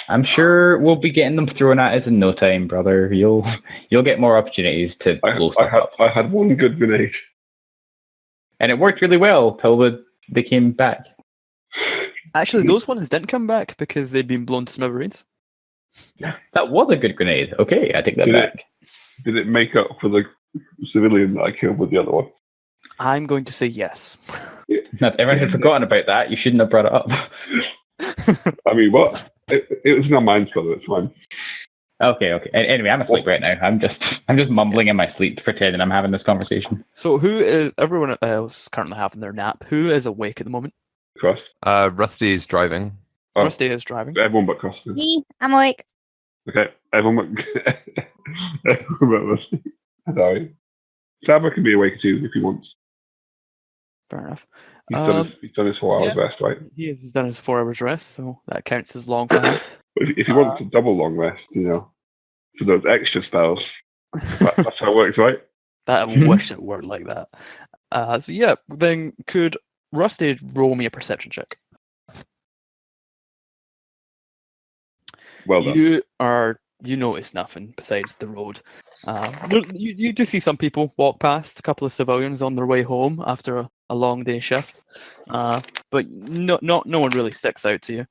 I'm sure we'll be getting them thrown at us in no time, brother. You'll get more opportunities to blow stuff up. I had one good grenade. And it worked really well till they came back. Actually, those ones didn't come back because they'd been blown to smithereens. That was a good grenade. Okay, I take that back. Did it make up for the civilian that I killed with the other one? I'm going to say yes. Now, if everyone had forgotten about that, you shouldn't have brought it up. I mean, what? It was in our minds, brother. It's fine. Okay. Anyway, I'm asleep right now. I'm just mumbling in my sleep, pretending I'm having this conversation. So who is everyone else is currently having their nap? Who is awake at the moment? Cross. Rusty's driving. Oh, Rusty is driving. everyone but Cross. then. Me, I'm awake. Okay, everyone but everyone but Rusty. Sorry. Saba can be awake too if he wants. Fair enough. He's done his 4 hours rest, right? He has done his 4 hours rest, so that counts as long for him. But if he wants a double long rest, for those extra spells, that's how it works, right? That I wish it worked like that. So yeah, then could Rusty roll me a perception check? Well done. You notice nothing besides the road. You do see some people walk past, a couple of civilians on their way home after a long day shift, but no one really sticks out to you.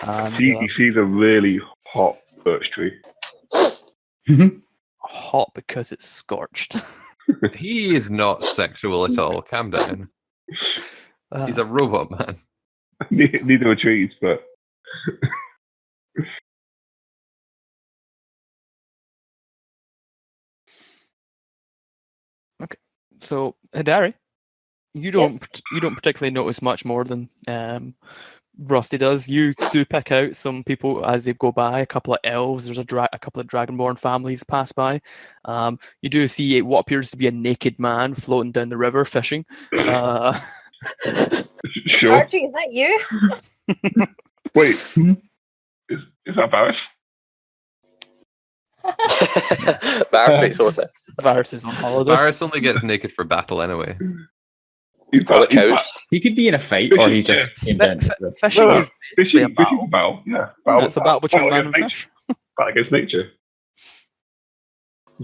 And, He sees a really hot birch tree. hot because it's scorched. He is not sexual at all. Calm down. He's a robot man. Neither are trees, but Okay, so Hidari, you don't particularly notice much more than Rusty does. You do pick out some people as they go by. A couple of elves. There's a couple of dragonborn families pass by. You do see what appears to be a naked man floating down the river fishing. sure. Archie, is that you? Wait, is that Barris? Barris makes more sense. Varus is on holiday. Varus only gets naked for battle anyway. He's Probably cows. He could be in a fight, or he just came down. Fishing is basically a battle. Fishing's a battle, yeah. Battle, It's about between man and against fish. nature. Battle against nature.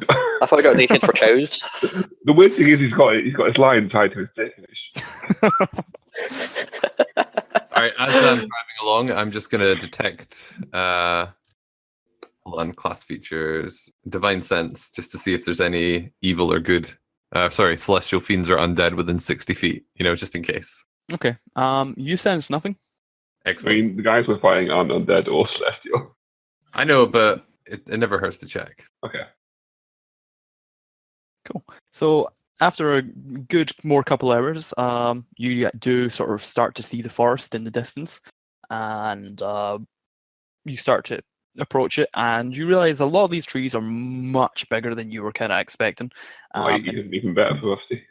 I thought I got naked for cows. The weird thing is he's got his line tied to his dick. All right, as I'm driving along, I'm just going to detect hold on, class features, divine sense, just to see if there's any evil or good. Celestial fiends or undead within 60 feet, just in case. Okay. You sense nothing. I Excellent. mean, the guys we're fighting aren't undead or celestial. I know, but it never hurts to check. Okay. Cool. So after a good more couple hours, you do sort of start to see the forest in the distance, and you start to approach it, and you realize a lot of these trees are much bigger than you were kind of expecting. Even better for Rusty.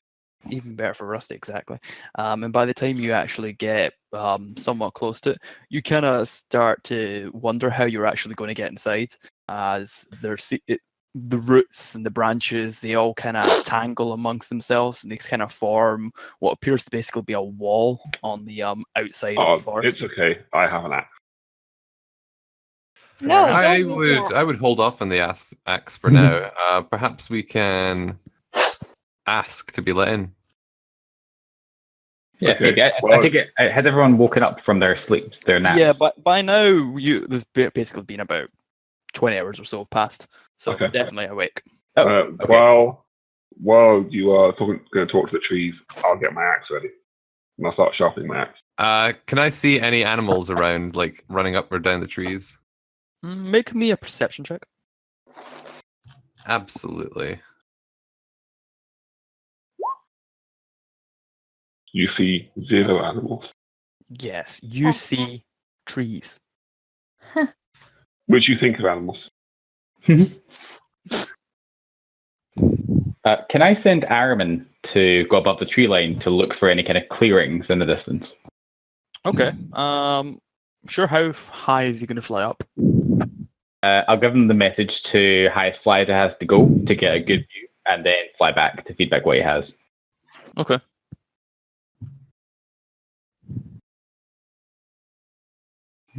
Even better for Rusty, exactly. And by the time you actually get somewhat close to it, you kind of start to wonder how you're actually going to get inside, as the roots and the branches, they all kind of tangle amongst themselves, and they kind of form what appears to basically be a wall on the outside of the forest. It's okay. I have an axe. No, I don't do that. would hold off on the axe for now. Perhaps we can ask to be let in. Yeah, Okay, maybe. I think has everyone woken up from their sleeps, their naps? Yeah, but by now there's basically been about 20 hours or so have passed, so Okay. definitely awake. Okay. While you are going to talk to the trees, I'll get my axe ready, and I'll start sharpening my axe. Can I see any animals around, like running up or down the trees? Make me a perception check. Absolutely. You see 0 animals. Yes, you see trees. Which you think of animals. Can I send Araman to go above the tree line to look for any kind of clearings in the distance? Okay. Sure. How high is he going to fly up? I'll give him the message to highest fly as it has to go to get a good view. and then fly back to feedback what he has. Okay.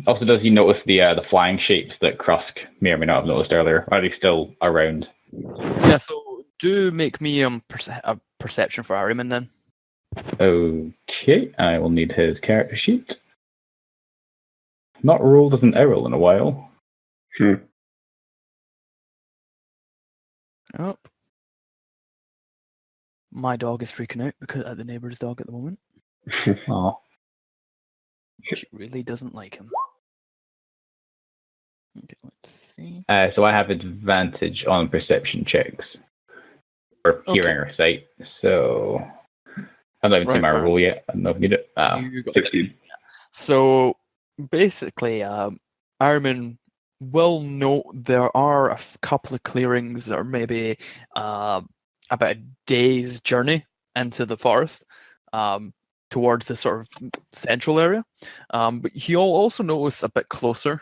Also, does he notice the flying shapes that Krusk may or may not have noticed earlier? Are they still around? Yeah, so do make me a perception for Ahriman then. Okay, I will need his character sheet. Not rolled as an Errol in a while. Oh. My dog is freaking out because at the neighbour's dog at the moment. Oh. She really doesn't like him. Okay, let's see. So I have advantage on perception checks. Or hearing or sight. So I've not even seen my roll yet. I don't know if I need it. 16. So basically, Ahriman will note there are a couple of clearings that are maybe about a day's journey into the forest towards the sort of central area. But he'll also notice a bit closer,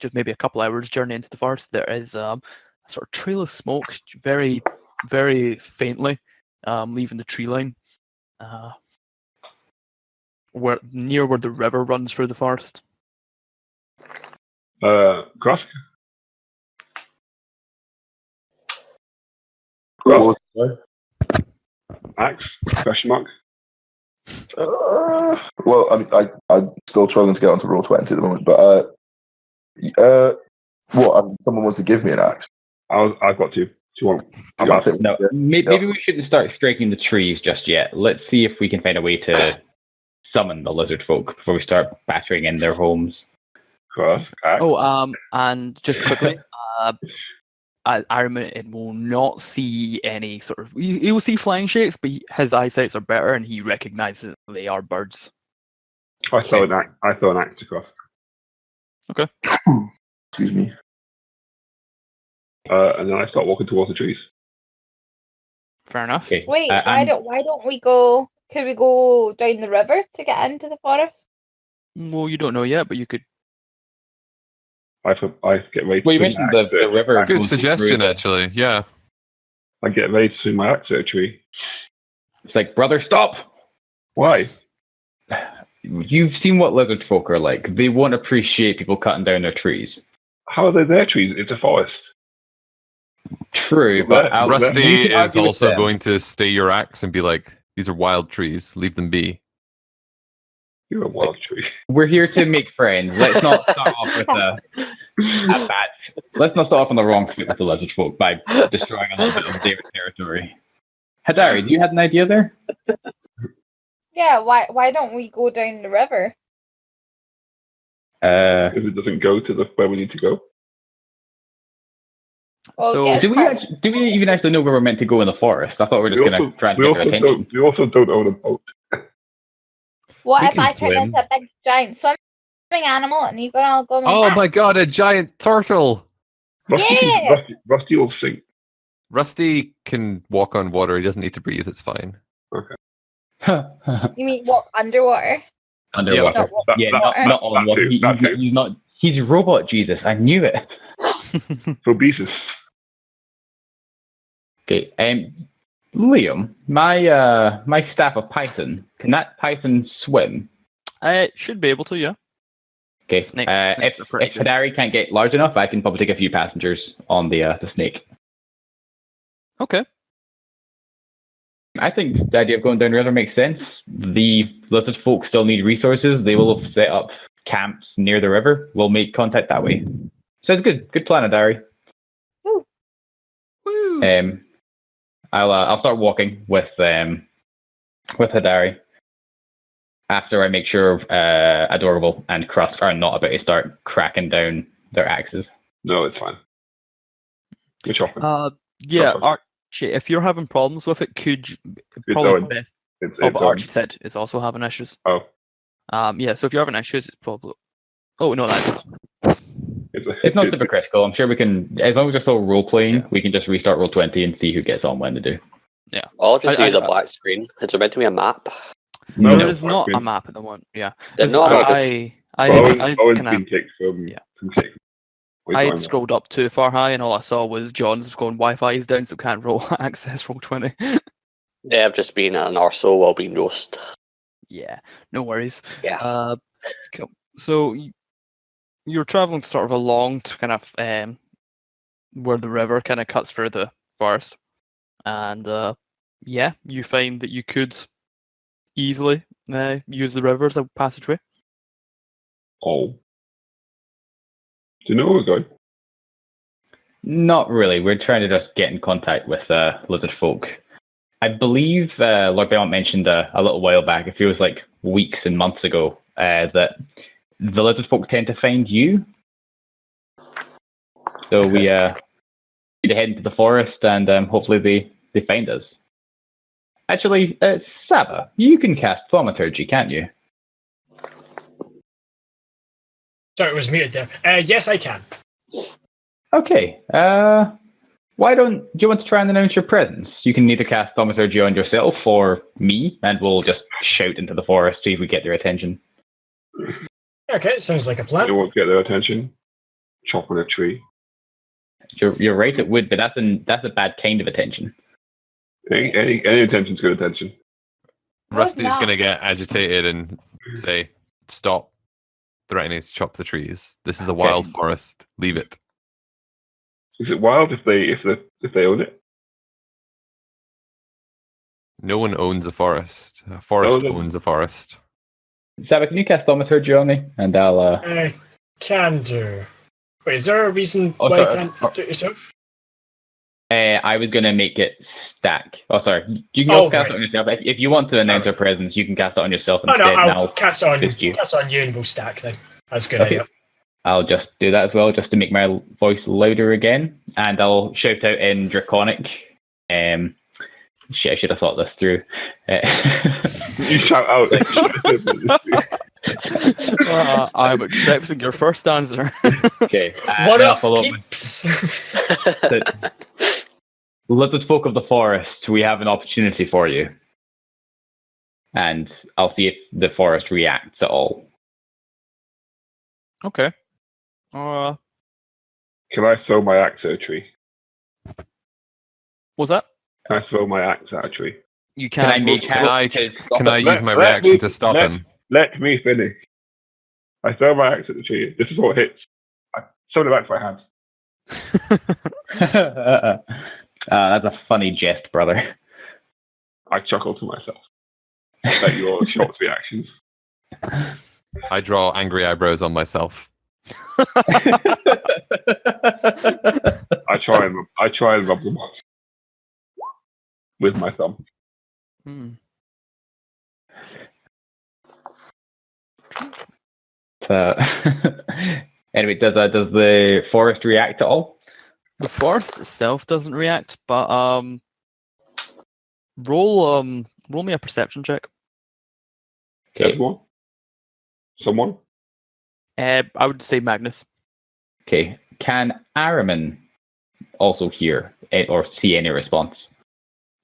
just maybe a couple hours journey into the forest, there is a sort of trail of smoke, very, very faintly, leaving the tree line, where the river runs through the forest. Krusk? Axe? Question mark? Well, I'm still struggling to get onto roll 20 at the moment, but someone wants to give me an axe. I've got to. Do you want? No, maybe we shouldn't start striking the trees just yet. Let's see if we can find a way to summon the lizard folk before we start battering in their homes. And just quickly, Ahriman will not see any sort of. He will see flying shapes, but his eyesights are better, and he recognizes they are birds. I throw an axe across. Okay. Excuse me. And then I start walking towards the trees. Fair enough. Okay. Wait, why don't we go? Could we go down the river to get into the forest? Well, you don't know yet, but you could. I get ready to Well, you mentioned the river. Good suggestion, actually. Yeah. I get ready to swing my axe at a tree. It's like, brother, stop! Why? You've seen what lizard folk are like. They won't appreciate people cutting down their trees. How are they their trees? It's a forest. True, but Rusty is also going to stay your axe and be like, these are wild trees. Leave them be. You're a wild tree. We're here to make friends. Let's not start off with a bad. Let's not start off on the wrong foot with the lizard folk by destroying a little bit of their territory. Hadari, do you have an idea there? Yeah, why don't we go down the river? Because it doesn't go to where we need to go. So do we even actually know where we're meant to go in the forest? I thought we were just going to try and get their attention. We also don't own a boat. What if I turn into a big giant swimming animal and you gonna go? Oh my god, a giant turtle! Rusty will sink. Rusty can walk on water. He doesn't need to breathe. It's fine. Okay. You mean walk underwater? Underwater. Not on water. He's robot Jesus. I knew it. Probesis. Okay. Liam, my staff of Python. Can that Python swim? It should be able to, yeah. Okay. If Hadari can't get large enough, I can probably take a few passengers on the snake. Okay. I think the idea of going down the river makes sense. The lizard folk still need resources. They will have set up camps near the river. We'll make contact that way. Sounds good. Good plan, Hadari. Woo. I'll start walking with Hadari after I make sure Adorable and Krusk are not about to start cracking down their axes. No, it's fine. Good chopping. Archie, if you're having problems with it, probably best. Archie said is also having issues. Oh. So if you're having issues, it's probably. Oh no, that's. It's not super critical. I'm sure we can, as long as we're still role playing, we can just restart roll 20 and see who gets on when to do. Yeah. All I just see is a black screen. Is there meant to be a map? No, there is not a map at the moment. Yeah. There's not. Owen's been kicked from shaking. I had scrolled up too far high, and all I saw was John's going Wi-Fi is down, so can't roll access roll 20. Yeah, I've just been at an arsehole while being roast. Yeah, no worries. Yeah. Cool. So you're traveling sort of along to kind of where the river kind of cuts through the forest, and yeah, you find that you could easily use the river as a passageway. Oh. Do you know where we're going? Not really. We're trying to just get in contact with lizard folk. I believe Lord Belmont mentioned a little while back, it feels like weeks and months ago, that the lizard folk tend to find you. So we head into the forest and hopefully they find us. Actually, Saba, you can cast thaumaturgy, can't you? Sorry, it was muted there. Yes, I can. Okay. Why do you want to try and announce your presence? You can either cast thaumaturgy on yourself or me, and we'll just shout into the forest, see if we get their attention. Okay, sounds like a plan. You want to get their attention? Chop on a tree. You're right, it would, but that's a bad kind of attention. Any attention's good attention. Rusty's going to get agitated and say, "Stop threatening to chop the trees. This is a wild forest. Leave it." Is it wild if they own it? No one owns a forest. A forest owns a forest. Saba, can you cast thaumaturgy on me? And I'll... I can do. Wait, is there a reason why you can't do it yourself? I was going to make it stack. Oh, sorry. You can also cast it on yourself. If you want to announce our presence, you can cast it on yourself instead. I'll cast it on you. Cast it on you and we'll stack then. That's a good idea. I'll just do that as well, just to make my voice louder again. And I'll shout out in Draconic. Shit, I should have thought this through. You shout out. I'm accepting your first answer. Okay. What up, peeps? Lizard folk of the forest, we have an opportunity for you. And I'll see if the forest reacts at all. Okay. Can I throw my axe at a tree? What's that? Can I throw my axe at a tree? You can. Can I use my reaction to stop him? Let me finish. I throw my axe at the tree. This is what hits. I throw it back to my hand. That's a funny jest, brother. I chuckle to myself at your shocked reactions. I draw angry eyebrows on myself. I try and rub them off with my thumb. Anyway, does the forest react at all? The forest itself doesn't react, but roll me a perception check. Okay. Someone? I would say Magnus. Okay. Can Araman also hear or see any response?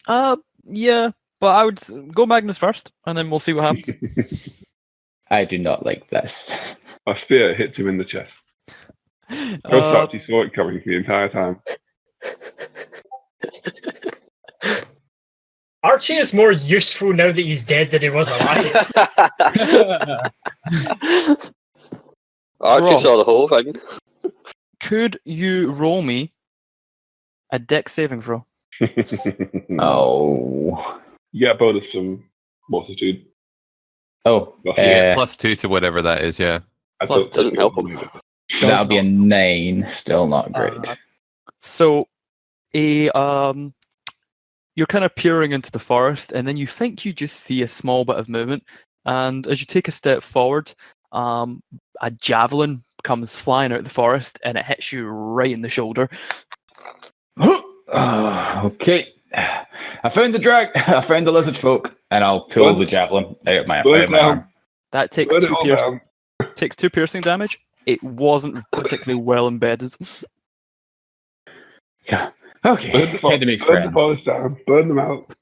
Yeah, but I would go Magnus first, and then we'll see what happens. I do not like this. My spear hits him in the chest. He saw it coming the entire time. Archie is more useful now that he's dead than he was alive. Archie saw the whole thing. Could you roll me a dex saving throw? Oh. You get a bonus from multitude. Oh. +2 to whatever that is, yeah. Plus doesn't help him. That'll be a 9. Still not great. So, you're kind of peering into the forest, and then you think you just see a small bit of movement. And as you take a step forward, a javelin comes flying out of the forest, and it hits you right in the shoulder. Okay. I found the lizard folk, and I'll pull the javelin out of my arm. That takes two piercing damage. It wasn't particularly well embedded. Yeah. Okay. Burn the forest down. Burn them out.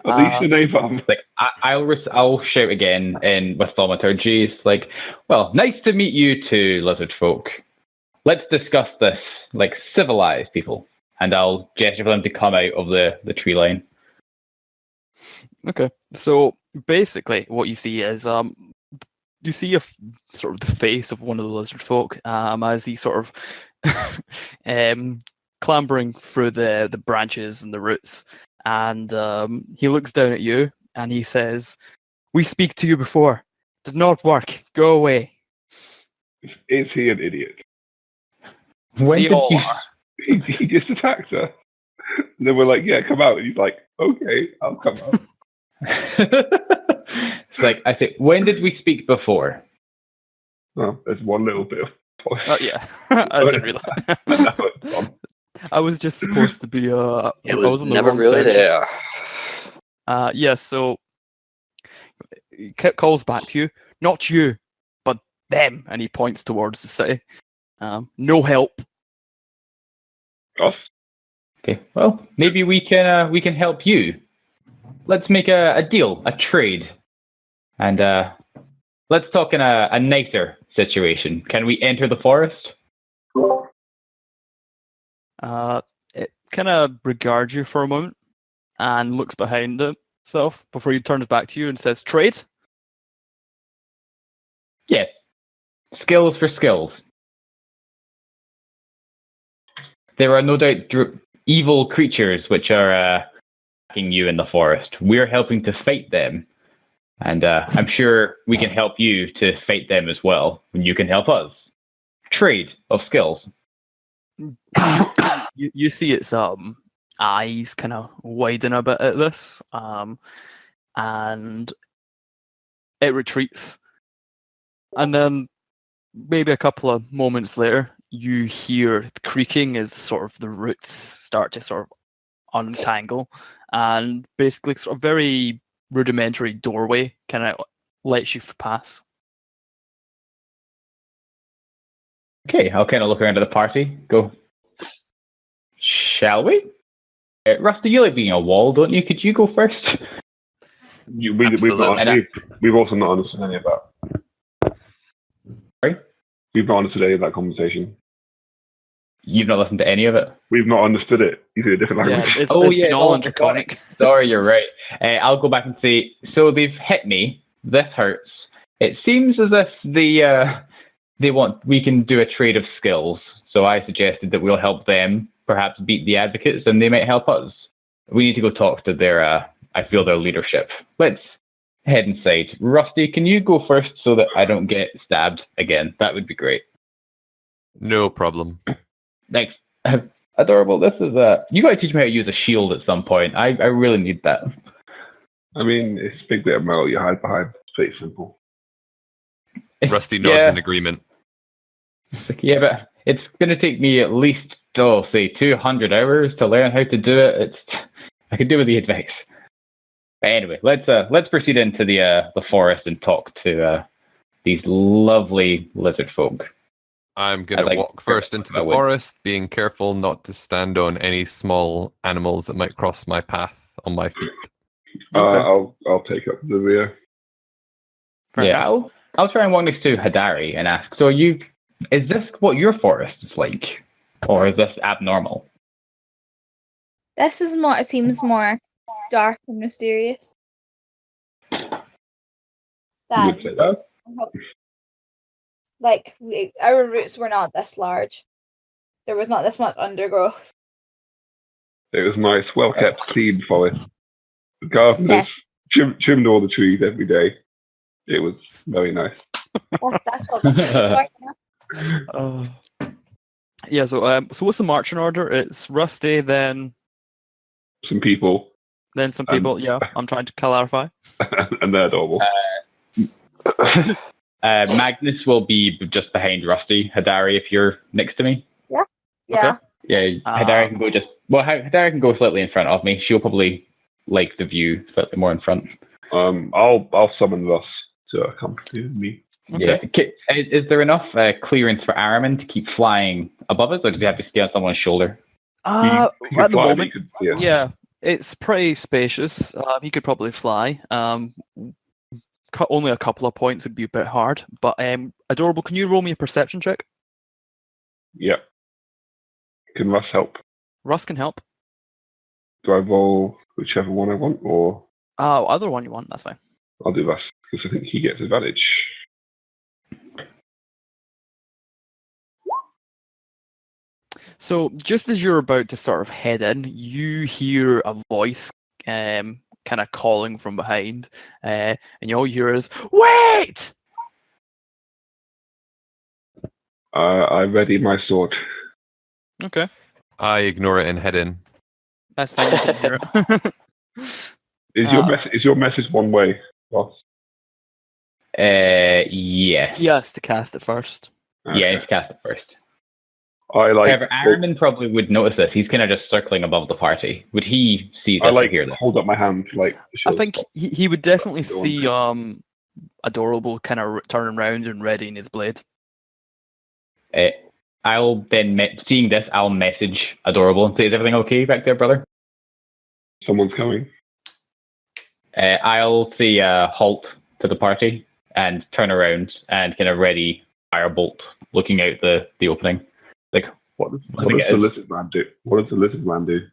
At least your name on. Like I'll shout again in with thaumaturgy. It's like, well, nice to meet you two, lizard folk. Let's discuss this like civilized people. And I'll gesture for them to come out of the tree line. Okay, so basically, what you see is you see sort of the face of one of the lizard folk as he sort of clambering through the branches and the roots, and he looks down at you and he says, "We speak to you before. Did not work. Go away." Is he an idiot? When They did all you? are. He just attacked her. And then we're like, yeah, come out. And he's like, okay, I'll come out. It's like I say. When did we speak before? Oh, there's one little bit of Oh yeah, I didn't realize. I was just supposed to be. It I was on the never wrong really section. there. Yeah, so he calls back to you, not you, but them, and he points towards the city. No help. Us? Okay. Well, maybe we can help you. Let's make a deal, a trade, and let's talk in a nicer situation. Can we enter the forest? It kind of regards you for a moment and looks behind itself before he turns back to you and says, "Trade." Yes. Skills for skills. There are no doubt evil creatures which are attacking you in the forest. We're helping to fight them. And I'm sure we can help you to fight them as well. And you can help us. Trade of skills. You see its eyes kind of widen a bit at this, and it retreats. And then maybe a couple of moments later, you hear the creaking as sort of the roots start to sort of untangle, and basically sort of very rudimentary doorway kind of lets you pass. Okay, I'll kind of look around at the party. Go. Shall we? Rusty, you like being a wall, don't you? Could you go first? We've also not understood any of that. Sorry? We've not understood any of that conversation. You've not listened to any of it? We've not understood it. Is it a different language? Yeah, it's been all in Draconic. Sorry, you're right. I'll go back and say, so they've hit me. This hurts. It seems as if we can do a trade of skills. So I suggested that we'll help them perhaps beat the advocates and they might help us. We need to go talk to their leadership. Let's head inside. Rusty, can you go first so that I don't get stabbed again? That would be great. No problem. Thanks. Adorable. This is you got to teach me how to use a shield at some point. I really need that. I mean, it's a big bit of metal you hide behind. It's pretty simple. Rusty nods in agreement. It's like, yeah, but it's going to take me at least, say 200 hours to learn how to do it. I could do with the advice. But anyway, let's proceed into the forest and talk to these lovely lizard folk. I'm going to walk first into the forest, being careful not to stand on any small animals that might cross my path on my feet. I'll take up the rear. I'll try and walk next to Hidari and ask, so is this what your forest is like? Or is this abnormal? This is more, it seems more dark and mysterious. Like, our roots were not this large. There was not this much undergrowth. It was nice, well-kept, clean forest. The gardeners trimmed all the trees every day. It was very nice. That's what the yeah, so what's the marching order? It's Rusty, then some people. Then some people, yeah. I'm trying to clarify. And they're adorable. Magnus will be just behind Rusty. Hidari, if you're next to me. Yeah. Okay. Yeah, Hidari can go Hidari can go slightly in front of me. She'll probably like the view slightly more in front. I'll summon Russ to accompany me. Okay. Yeah. Is there enough clearance for Araman to keep flying above us, or does he have to stay on someone's shoulder? At the moment, yeah. It's pretty spacious. He could probably fly. Only a couple of points would be a bit hard. But Adorable, can you roll me a perception check? Yeah. Can Russ help? Russ can help. Do I roll whichever one I want, or Other one you want, that's fine. I'll do Russ because I think he gets advantage. So just as you're about to sort of head in, you hear a voice kind of calling from behind, and all you hear is, "Wait!" I ready my sword. Okay, I ignore it and head in. that's fine. You can hear it. Is your message one way, Ross? Yes. He has to cast it first. Yeah, you need to cast it first. I like. However, Armin probably would notice this. He's kind of just circling above the party. Would he see this I like or hear this? hold up my hand to like. I think he would definitely Go on. see Adorable kind of turning around and readying his blade. I'll then, seeing this, I'll message Adorable and say, "Is everything okay back there, brother?" Someone's coming. I'll say halt to the party and turn around and kind of ready firebolt, looking out the opening. Like, What does I think the it is. lizard man do? What does the lizard man do?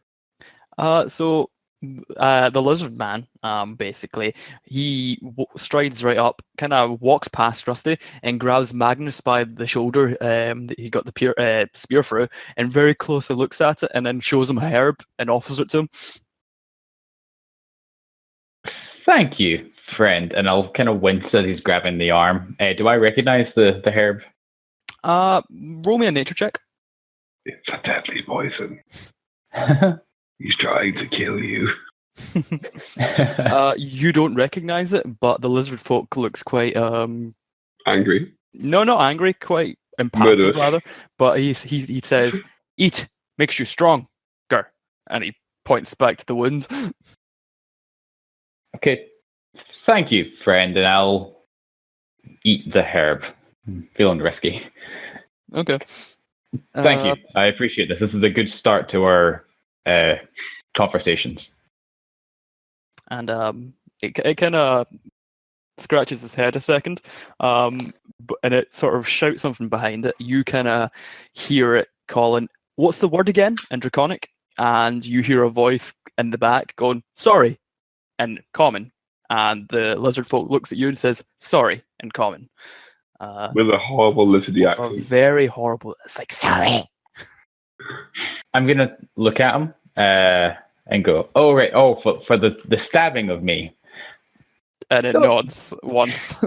So the lizard man, basically, he strides right up, kind of walks past Rusty, and grabs Magnus by the shoulder that he got the spear through, and very closely looks at it, and then shows him a herb and offers it to him. Thank you, friend. And I'll kind of wince as he's grabbing the arm. Do I recognize the herb? Roll me a nature check. It's a deadly poison. He's trying to kill you. You don't recognize it, but the lizard folk looks quite Angry. no, not angry, quite impassive Murderous. rather. But he says, "Eat makes you stronger," and he points back to the wound. Okay. Thank you, friend. And I'll eat the herb. I'm feeling risky. Okay. Thank you. I appreciate this. This is a good start to our conversations. And it kind of scratches his head a second, and it sort of shouts something behind it. You kind of hear it calling, "What's the word again?" in Draconic, and you hear a voice in the back going, "Sorry," in Common, and the lizard folk looks at you and says, "Sorry," in Common. With a horrible lizardy A accent. very horrible. It's like, "Sorry." I'm gonna look at him and go, "Oh right, oh for the stabbing of me." And it nods once.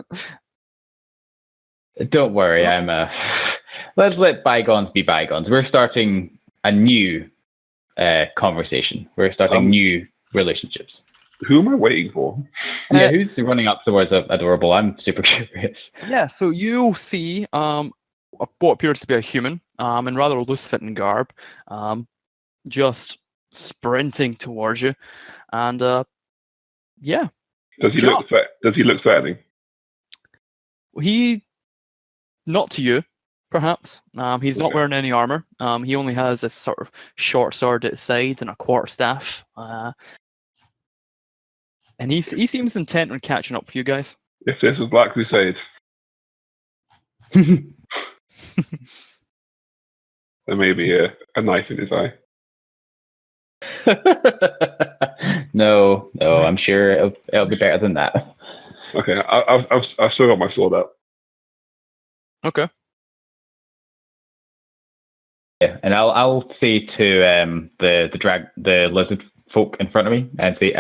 Don't worry, I'm let's let bygones be bygones. We're starting a new conversation. We're starting new relationships. Who am I waiting for? Yeah, who's running up towards Adorable? I'm super curious. Yeah, so you'll see what appears to be a human in rather loose-fitting garb, just sprinting towards you, and yeah. Does he John. look threatening? He, not to you, perhaps. He's not Okay. wearing any armor. He only has this sort of short sword at his side and a quarterstaff. And he seems intent on catching up with you guys. If this was Black Crusade, there may be a knife in his eye. No, I'm sure it'll be better than that. Okay, I've still got my sword out. Okay. Yeah, and I'll say to the lizard folk in front of me and say,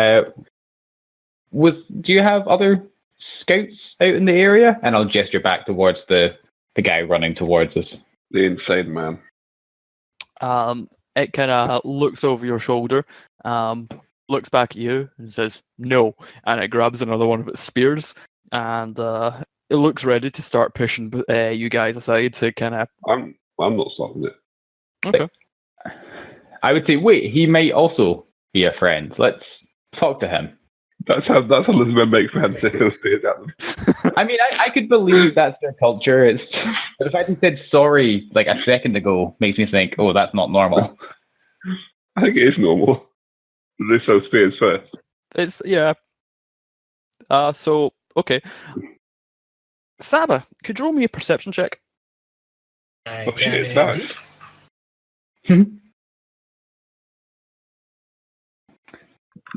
do you have other scouts out in the area? And I'll gesture back towards the guy running towards us. The insane man. It kind of looks over your shoulder, looks back at you and says, "No," and it grabs another one of its spears, and it looks ready to start pushing you guys aside to kind of... I'm not stopping it. Okay. I would say, wait, he may also be a friend. Let's talk to him. That's how Lizardmen make friends. They throw spears at them. I mean, I could believe that's their culture. It's just, but the fact he said sorry like a second ago makes me think, oh, that's not normal. I think it is normal. This so spears first. It's yeah. So okay. Saba, could you roll me a perception check? I Oh shit, can it's nice. indeed.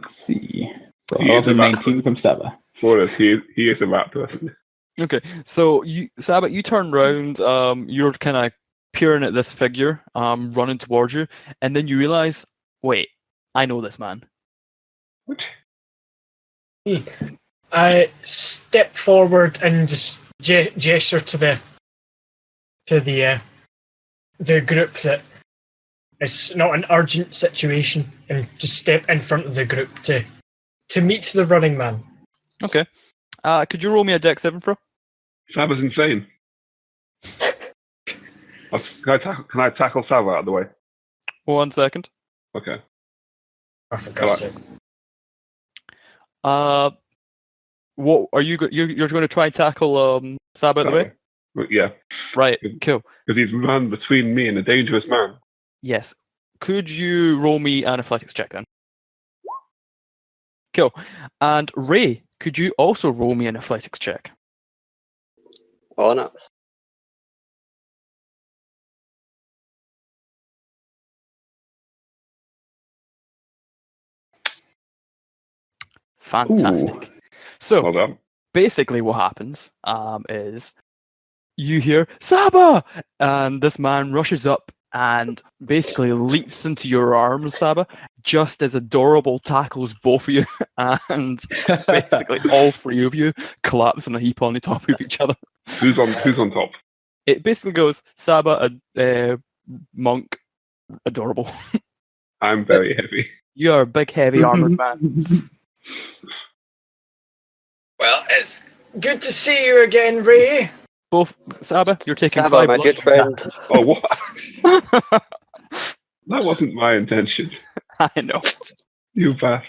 Let's see. So He is a 19 from Saba. For us, he is a rat person. Okay, so Saba, you turn round. You're kind of peering at this figure, running towards you, and then you realize, wait, I know this man. What? I step forward and just gesture to the group that it's not an urgent situation, and just step in front of the group to meet the running man. Okay. Could you roll me a dex 7, bro? Saba's insane. Can I tackle Saba out of the way? 1 second. Okay. I forgot it. What are you? You're going to try and tackle Saba out of the way? Yeah. Right. Cool. Because he's run between me and a dangerous man. Yes. Could you roll me an athletics check then? Cool. And Ray, could you also roll me an athletics check? Oh no. Fantastic. So Well done. basically what happens is you hear Saba, and this man rushes up and basically leaps into your arms, Saba, just as Adorable tackles both of you, and basically all three of you collapse in a heap on the top of each other. Who's on top? It basically goes Saba, Monk, Adorable. I'm very heavy. You are a big, heavy armored man. Well, it's good to see you again, Ray. Both Saba, you're taking Saba, 5 my good bludgeoning friend. Oh, what? damage. That wasn't my intention. I know. You bastard.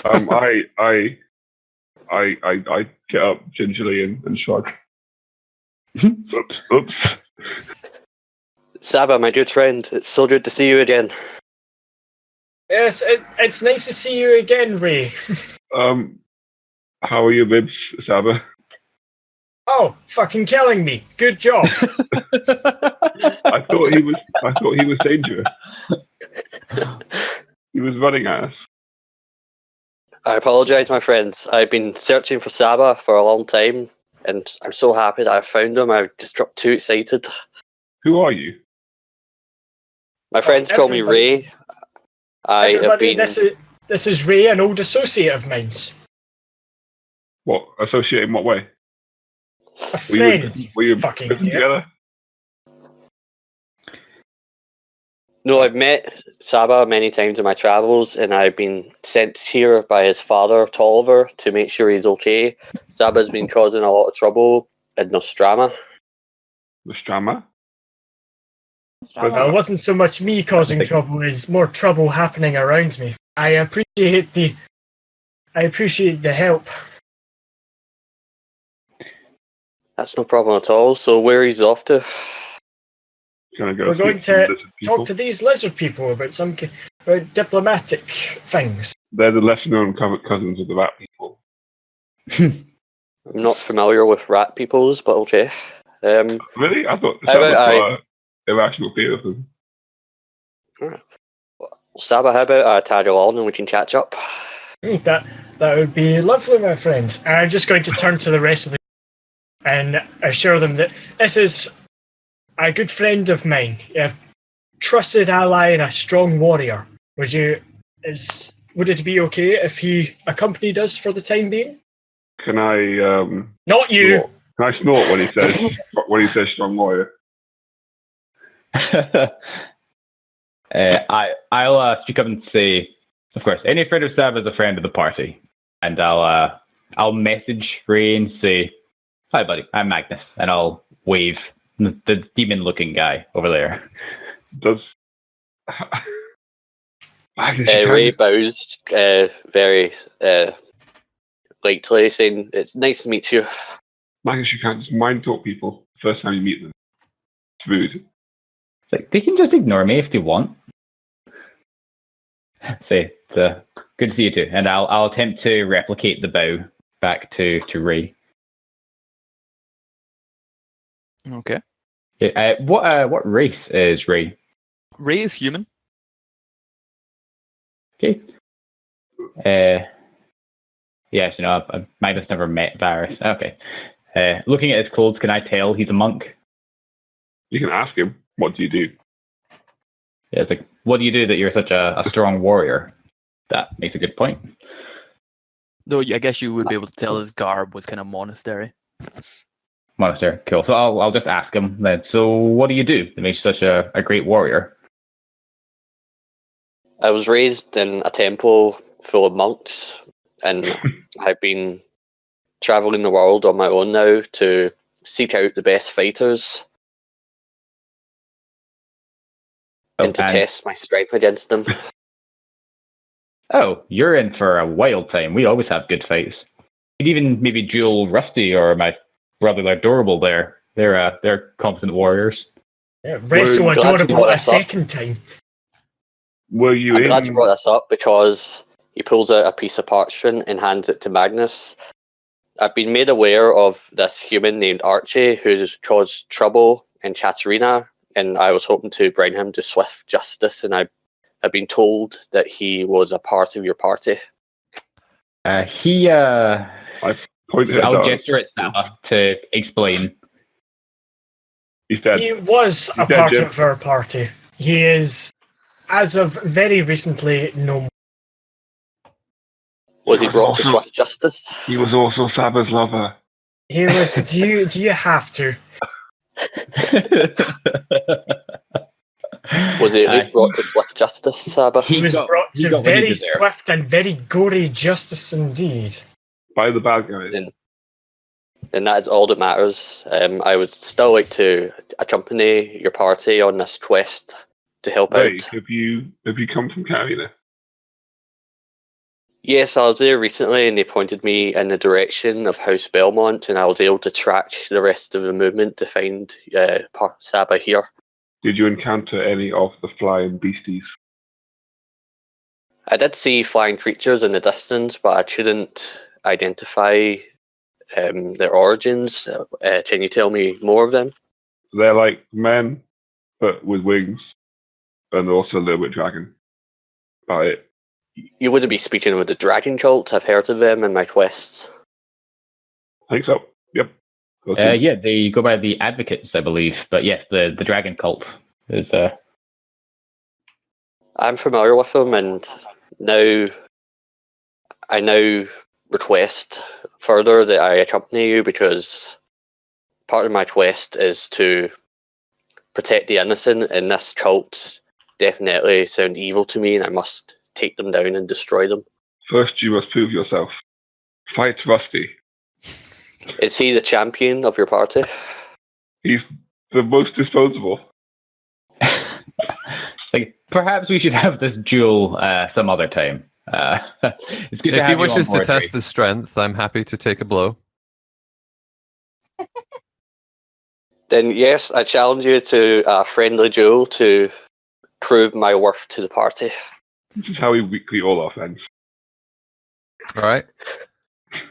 I get up gingerly and shrug. Oops. Saba, my good friend. It's so good to see you again. Yes, it's nice to see you again, Ray. How are your bibs, Saba? Oh, fucking killing me. Good job. I thought he was dangerous. He was running at us. I apologise, my friends. I've been searching for Saba for a long time, and I'm so happy that I found him. I just got too excited. Who are you? My friends call me everybody- Ray. I have Everybody, been. this is Ray, an old associate of mine. What? Associate in what way? A friend. Were you fucking living idiot. together? No, I've met Saba many times in my travels, and I've been sent here by his father, Tolliver, to make sure he's okay. Saba's been causing a lot of trouble in Nostrama. Nostrama? Strong It wasn't so much me causing trouble, it's more trouble happening around me. I appreciate the help. That's no problem at all. So where he's off to? Can I go We're speak going some to lizard people? talk to these lizard people about some diplomatic things. They're the lesser known cousins of the rat people. I'm not familiar with rat peoples, but okay. Really? I thought How Saba about got an irrational fear of them. Saba, how about I tag along and we can catch up? That would be lovely, my friend. And I'm just going to turn to the rest of the and assure them that this is a good friend of mine, a trusted ally and a strong warrior. Would it be okay if he accompanied us for the time being? Can I Not you. snort? Can I snort when he says strong warrior? I'll speak up and say, of course, any friend of Sav is a friend of the party, and I'll message Ray and say, "Hi, buddy. I'm Magnus," and I'll wave the demon-looking guy over there. Does Magnus, you Ray can't- bows very lightly, saying, "It's nice to meet you." Magnus, you can't just mind talk people the first time you meet them. It's rude. It's like they can just ignore me if they want. Say So good to see you too. And I'll attempt to replicate the bow back to Ray. Okay. Yeah, what race is Ray? Ray is human. Okay. Yes, Magnus never met Varys. Okay. Looking at his clothes, can I tell he's a monk? You can ask him, what do you do? Yeah, it's like, what do you do that you're such a strong warrior? That makes a good point. Though I guess you would be able to tell his garb was kind of monastery. Monastery, cool. So I'll just ask him then. So what do you do that makes you such a great warrior? I was raised in a temple full of monks, and I've been traveling the world on my own now to seek out the best fighters and to test my strength against them. Oh, you're in for a wild time. We always have good fights. You'd even maybe duel Rusty or my brother Adorable there. They're competent warriors. Yeah, wrestle Glad you Adorable brought a us up. second time. Were you I'm in? glad you brought this up because he pulls out a piece of parchment and hands it to Magnus. I've been made aware of this human named Archie who's caused trouble in Catarina, and I was hoping to bring him to swift justice, and I've been told that he was a part of your party. I pointed I'll out. gesture at Saba to explain. He's dead. He was a dead, part Jim. of our party. He is, as of very recently, no more. Was he brought to Also- swift justice? He was also Saba's lover. He was. Do you have to? Was he at least brought to swift justice, Saba? He was brought he to got what he very deserved. swift and very gory justice indeed. By the bad guys. Then that is all that matters. I would still like to accompany your party on this quest to help Ray, out. have you come from Catarina? Yes, I was there recently and they pointed me in the direction of House Belmont, and I was able to track the rest of the movement to find Saba here. Did you encounter any of the flying beasties? I did see flying creatures in the distance, but I couldn't identify their origins. Can you tell me more of them? They're like men, but with wings, and they're also a little bit dragon. About it. You wouldn't be speaking with the Dragon Cult. I've heard of them in my quests. I think so. Yep. Those things. Yeah, they go by the Advocates, I believe. But yes, the Dragon Cult is. I'm familiar with them, and I now request further that I accompany you because part of my quest is to protect the innocent, and this cult definitely sound evil to me, and I must take them down and destroy them. First, you must prove yourself. Fight Rusty. Is he the champion of your party? He's the most disposable. It's like perhaps we should have this duel some other time. It's good to If have he you on wishes to board, Ray. test his strength, I'm happy to take a blow. Then yes, I challenge you to a friendly duel to prove my worth to the party. This is how we greet all our friends. All right.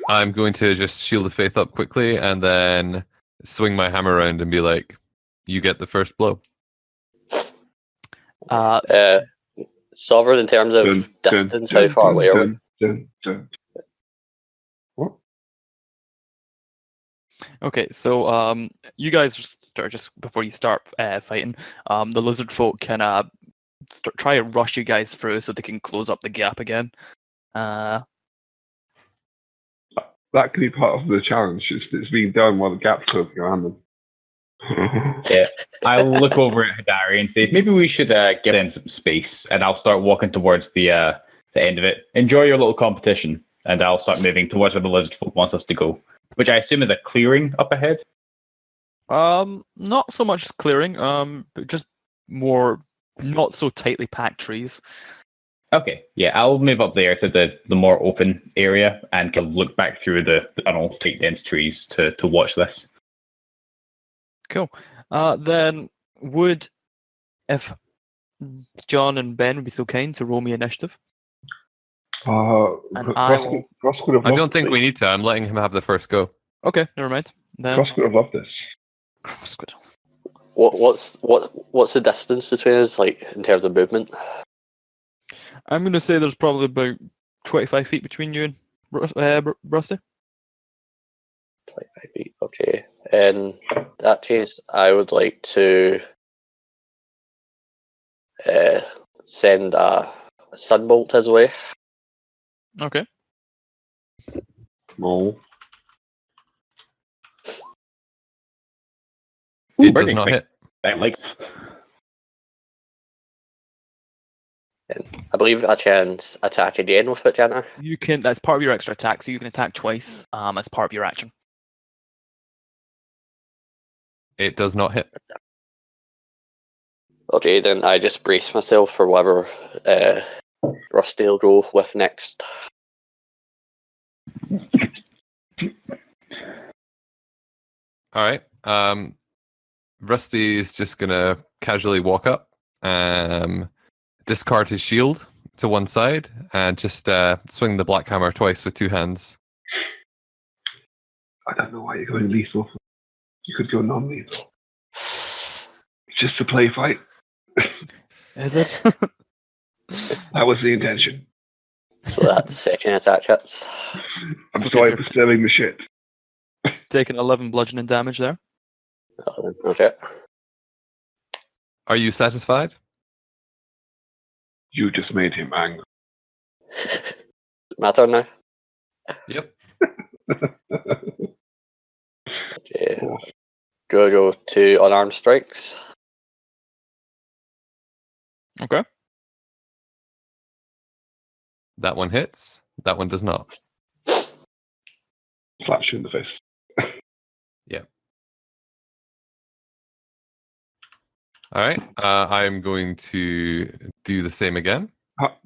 I'm going to just shield of faith up quickly and then swing my hammer around and be like, "You get the first blow." Sovereign, in terms of Dun, distance, dun, how far dun, away are we? dun, dun, dun. What? Okay, so you guys start just before you start fighting. The lizard folk can try and rush you guys through so they can close up the gap again. That could be part of the challenge. It's being done while the gap's closing around them. Yeah, I'll look over at Hidari and say maybe we should get in some space, and I'll start walking towards the end of it. Enjoy your little competition, and I'll start moving towards where the lizard folk wants us to go, which I assume is a clearing up ahead. Not so much clearing, but just more not so tightly packed trees. Okay, yeah, I'll move up there to the more open area and can look back through the tunnel, tight dense trees to watch this. Cool. Then if John and Ben would be so kind to roll me initiative. And I will- Cross could have I loved don't think we this. need to. I'm letting him have the first go. Okay, never mind. Then Cross could have loved this. Squid. What's the distance between us, like in terms of movement? I'm going to say there's probably about 25 feet between you and Rusty. 25 feet. Okay. In that case, I would like to send a sunbolt his way. Okay. Roll. It pretty does not quick. hit. That like I believe I can attack again with it, can't I? You can. That's part of your extra attack, so you can attack twice as part of your action. It does not hit. Okay, then I just brace myself for whatever Rusty will go with next. All right. Rusty's just gonna casually walk up, discard his shield to one side, and just swing the black hammer twice with two hands. I don't know why you're going lethal. You could go non-lethal. It's just a play fight. Is it? That was the intention. So that's second attack hits. I'm Okay, sorry sir. for stealing the shit. Taking 11 bludgeoning damage there. Okay. Are you satisfied? You just made him angry. My turn now. Yep. Okay. Go to unarmed strikes. Okay. That one hits. That one does not. Slash you in the face. All right. I'm going to do the same again.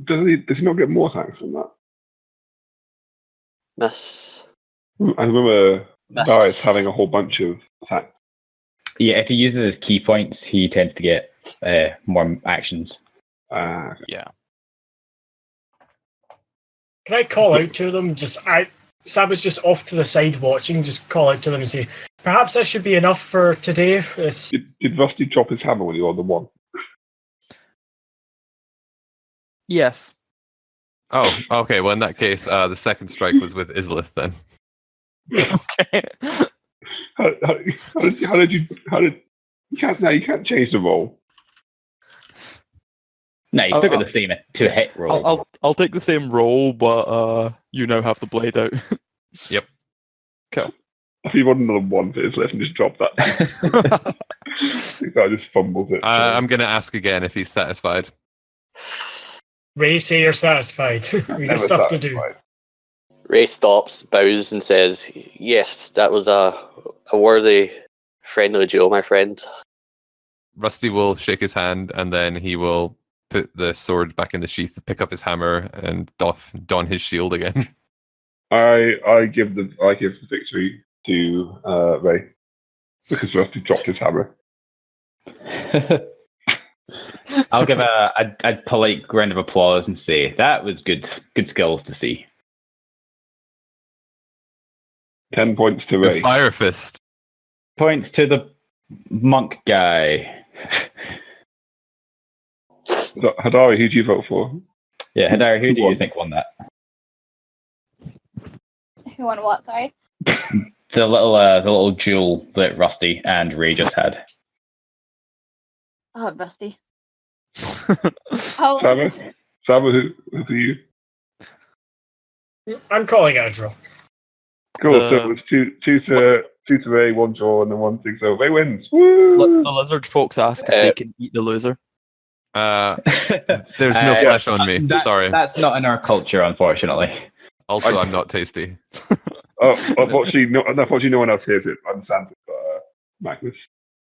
Does he not get more attacks than that? Miss. I remember Miss. Darius having a whole bunch of attacks. yeah, if he uses his key points, he tends to get more actions. Yeah. Can I call out to them? Sam was just off to the side watching. Just call out to them and say, perhaps that should be enough for today. Did Rusty drop his hammer when you rolled the one? Yes. Oh, okay. Well, in that case, the second strike was with Islith then. Okay. How did you can't change the roll. No, you still got the same to hit roll. I'll take the same roll, but you now have the blade out. Yep. Cool. If you want another one for Islith and just drop that. I just fumbled it. I'm going to ask again if he's satisfied. Ray, say you're satisfied. We got Never stuff to do. satisfied. Ray stops, bows, and says, "Yes, that was a worthy, friendly duel, my friend." Rusty will shake his hand, and then he will put the sword back in the sheath, pick up his hammer, and don his shield again. I give the victory to Ray because Rusty dropped his hammer. I'll give a polite round of applause and say that was good skills to see. 10 points to The Ray. Fire Fist. Points to the monk guy. Hadari, who do you vote for? Yeah, Hadar, who do you won? think won that? Who won what? Sorry. The little duel that Rusty and Ray just had. Oh, Rusty. Saba, who for you? I'm calling out a draw. Cool. So it was two to Ray, one draw, and then 1-6. So Ray wins. Woo! The lizard folks ask if they can eat the loser. There's no flesh on me. Sorry. That's not in our culture, unfortunately. Also, I'm not tasty. Unfortunately, no one else hears it. Understands it, but Magnus.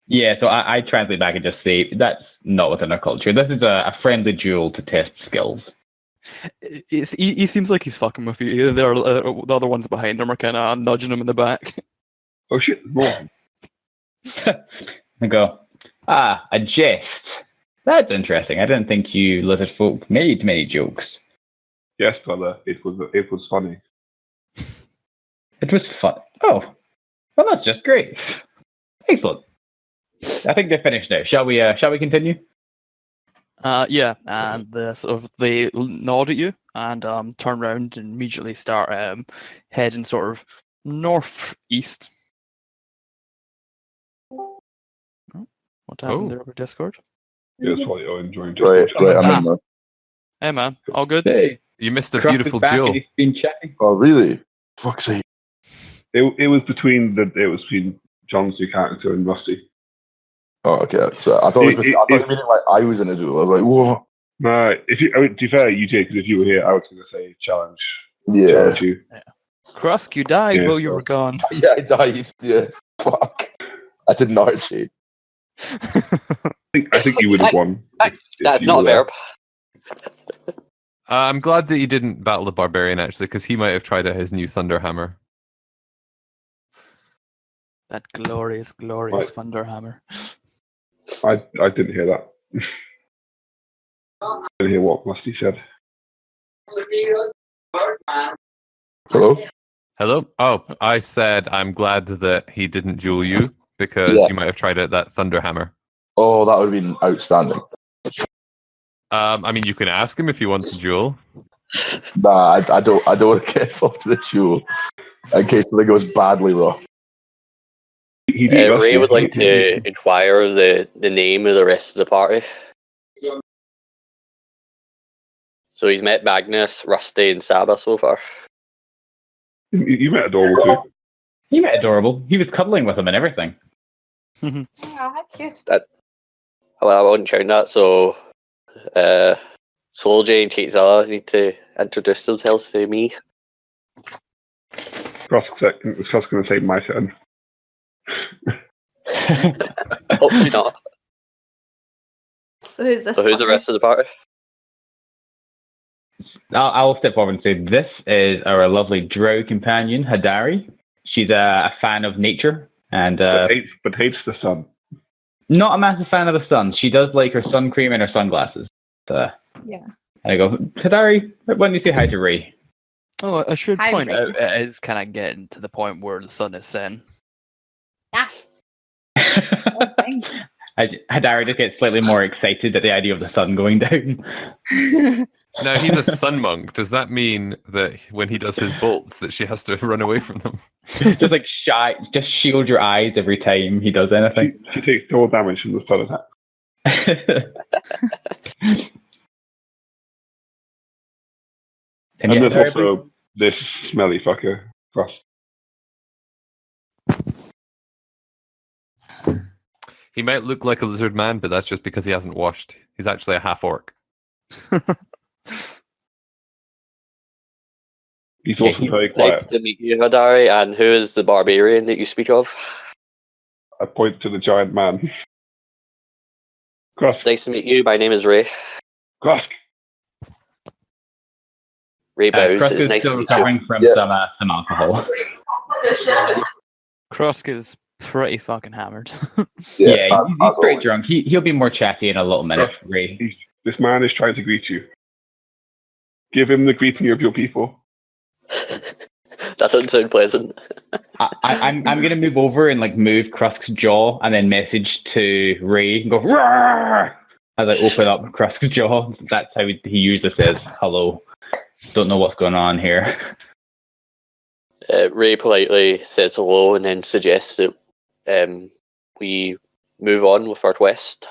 Yeah, so I translate back and just say that's not within our culture. This is a friendly duel to test skills. He seems like he's fucking with you. The other ones behind him are kind of nudging him in the back. Oh shit, there's more. I go, a jest. That's interesting. I didn't think you lizard folk made many jokes. Yes, brother. It was funny. It was fun. Oh, well, that's just great. Excellent. I think they're finished now. Shall we continue? Yeah, and they nod at you and turn around and immediately start heading sort of northeast. Oh, what happened there over Discord? It was probably enjoying Right, Discord. I'm in there. Hey man, all good? Hey, You missed a Cross is beautiful back and duel. he's been chatting. Oh, really? Fuck's sake. It was between John's new character and Rusty. Oh, okay. So I thought you meant like I was in a duel. I was like, whoa. No, to be fair, you did, because if you were here, I was going to say challenge Yeah. you. Krusk, you died Yeah, while you so- were gone. Yeah, I died. Yeah. Fuck. I did not cheat. I think you would have won. if That's you not a were there. verb. I'm glad that you didn't battle the barbarian actually, because he might have tried out his new thunder hammer. That glorious Right. Thunderhammer. I didn't hear that. I didn't hear what Rusty said. Hello? Hello? Oh, I said I'm glad that he didn't duel you because Yeah. you might have tried out that thunder hammer. Oh, that would have been outstanding. I mean, you can ask him if you want to duel. Nah, I don't want to get involved in the duel in case something goes badly wrong. He beat Rusty. Ray would like to inquire the name of the rest of the party. So he's met Magnus, Rusty, and Saba so far. You met Adorable too. He met Adorable. He was cuddling with him and everything. Oh, how cute. Well, I wouldn't count that, so Soul J and Chaitzilla need to introduce themselves to me. Cross going to say my turn. Hopefully not. So who's this? So who's the fucker? rest of the party? I'll step forward and say this is our lovely drow companion, Hadari. She's a fan of nature and But hates the sun. not a massive fan of the sun. She does like her sun cream and her sunglasses. Yeah. And I go, Hadari, why don't you say hi to Ray? Oh, I should Hi, point Ray. out it is kind of getting to the point where the sun is setting. Yes. Hadari just gets slightly more excited at the idea of the sun going down. Now, he's a sun monk. Does that mean that when he does his bolts that she has to run away from them? Just like shy, just shield your eyes every time he does anything. She takes double damage from the sun attack. And yeah, there's Hadari, also this smelly fucker, Cross. He might look like a lizard man, but that's just because he hasn't washed. He's actually a half orc. He's also he's very Nice quiet. to meet you, Hadari. And who is the barbarian that you speak of? I point to the giant man. Cross. Nice to meet you. My name is Ray. Cross. Ray bows. Krusk It's is nice to still meet you. recovering from some alcohol. Krusk is pretty fucking hammered. Yeah, he's as pretty always. drunk. He'll be more chatty in a little minute, Krusk, Ray. This man is trying to greet you. Give him the greeting of your people. That doesn't sound pleasant. I'm gonna move over and like move Krusk's jaw and then message to Ray and go roar as I open up Krusk's jaw. That's how he usually says hello. Don't know what's going on here. Ray politely says hello and then suggests that we move on with our quest.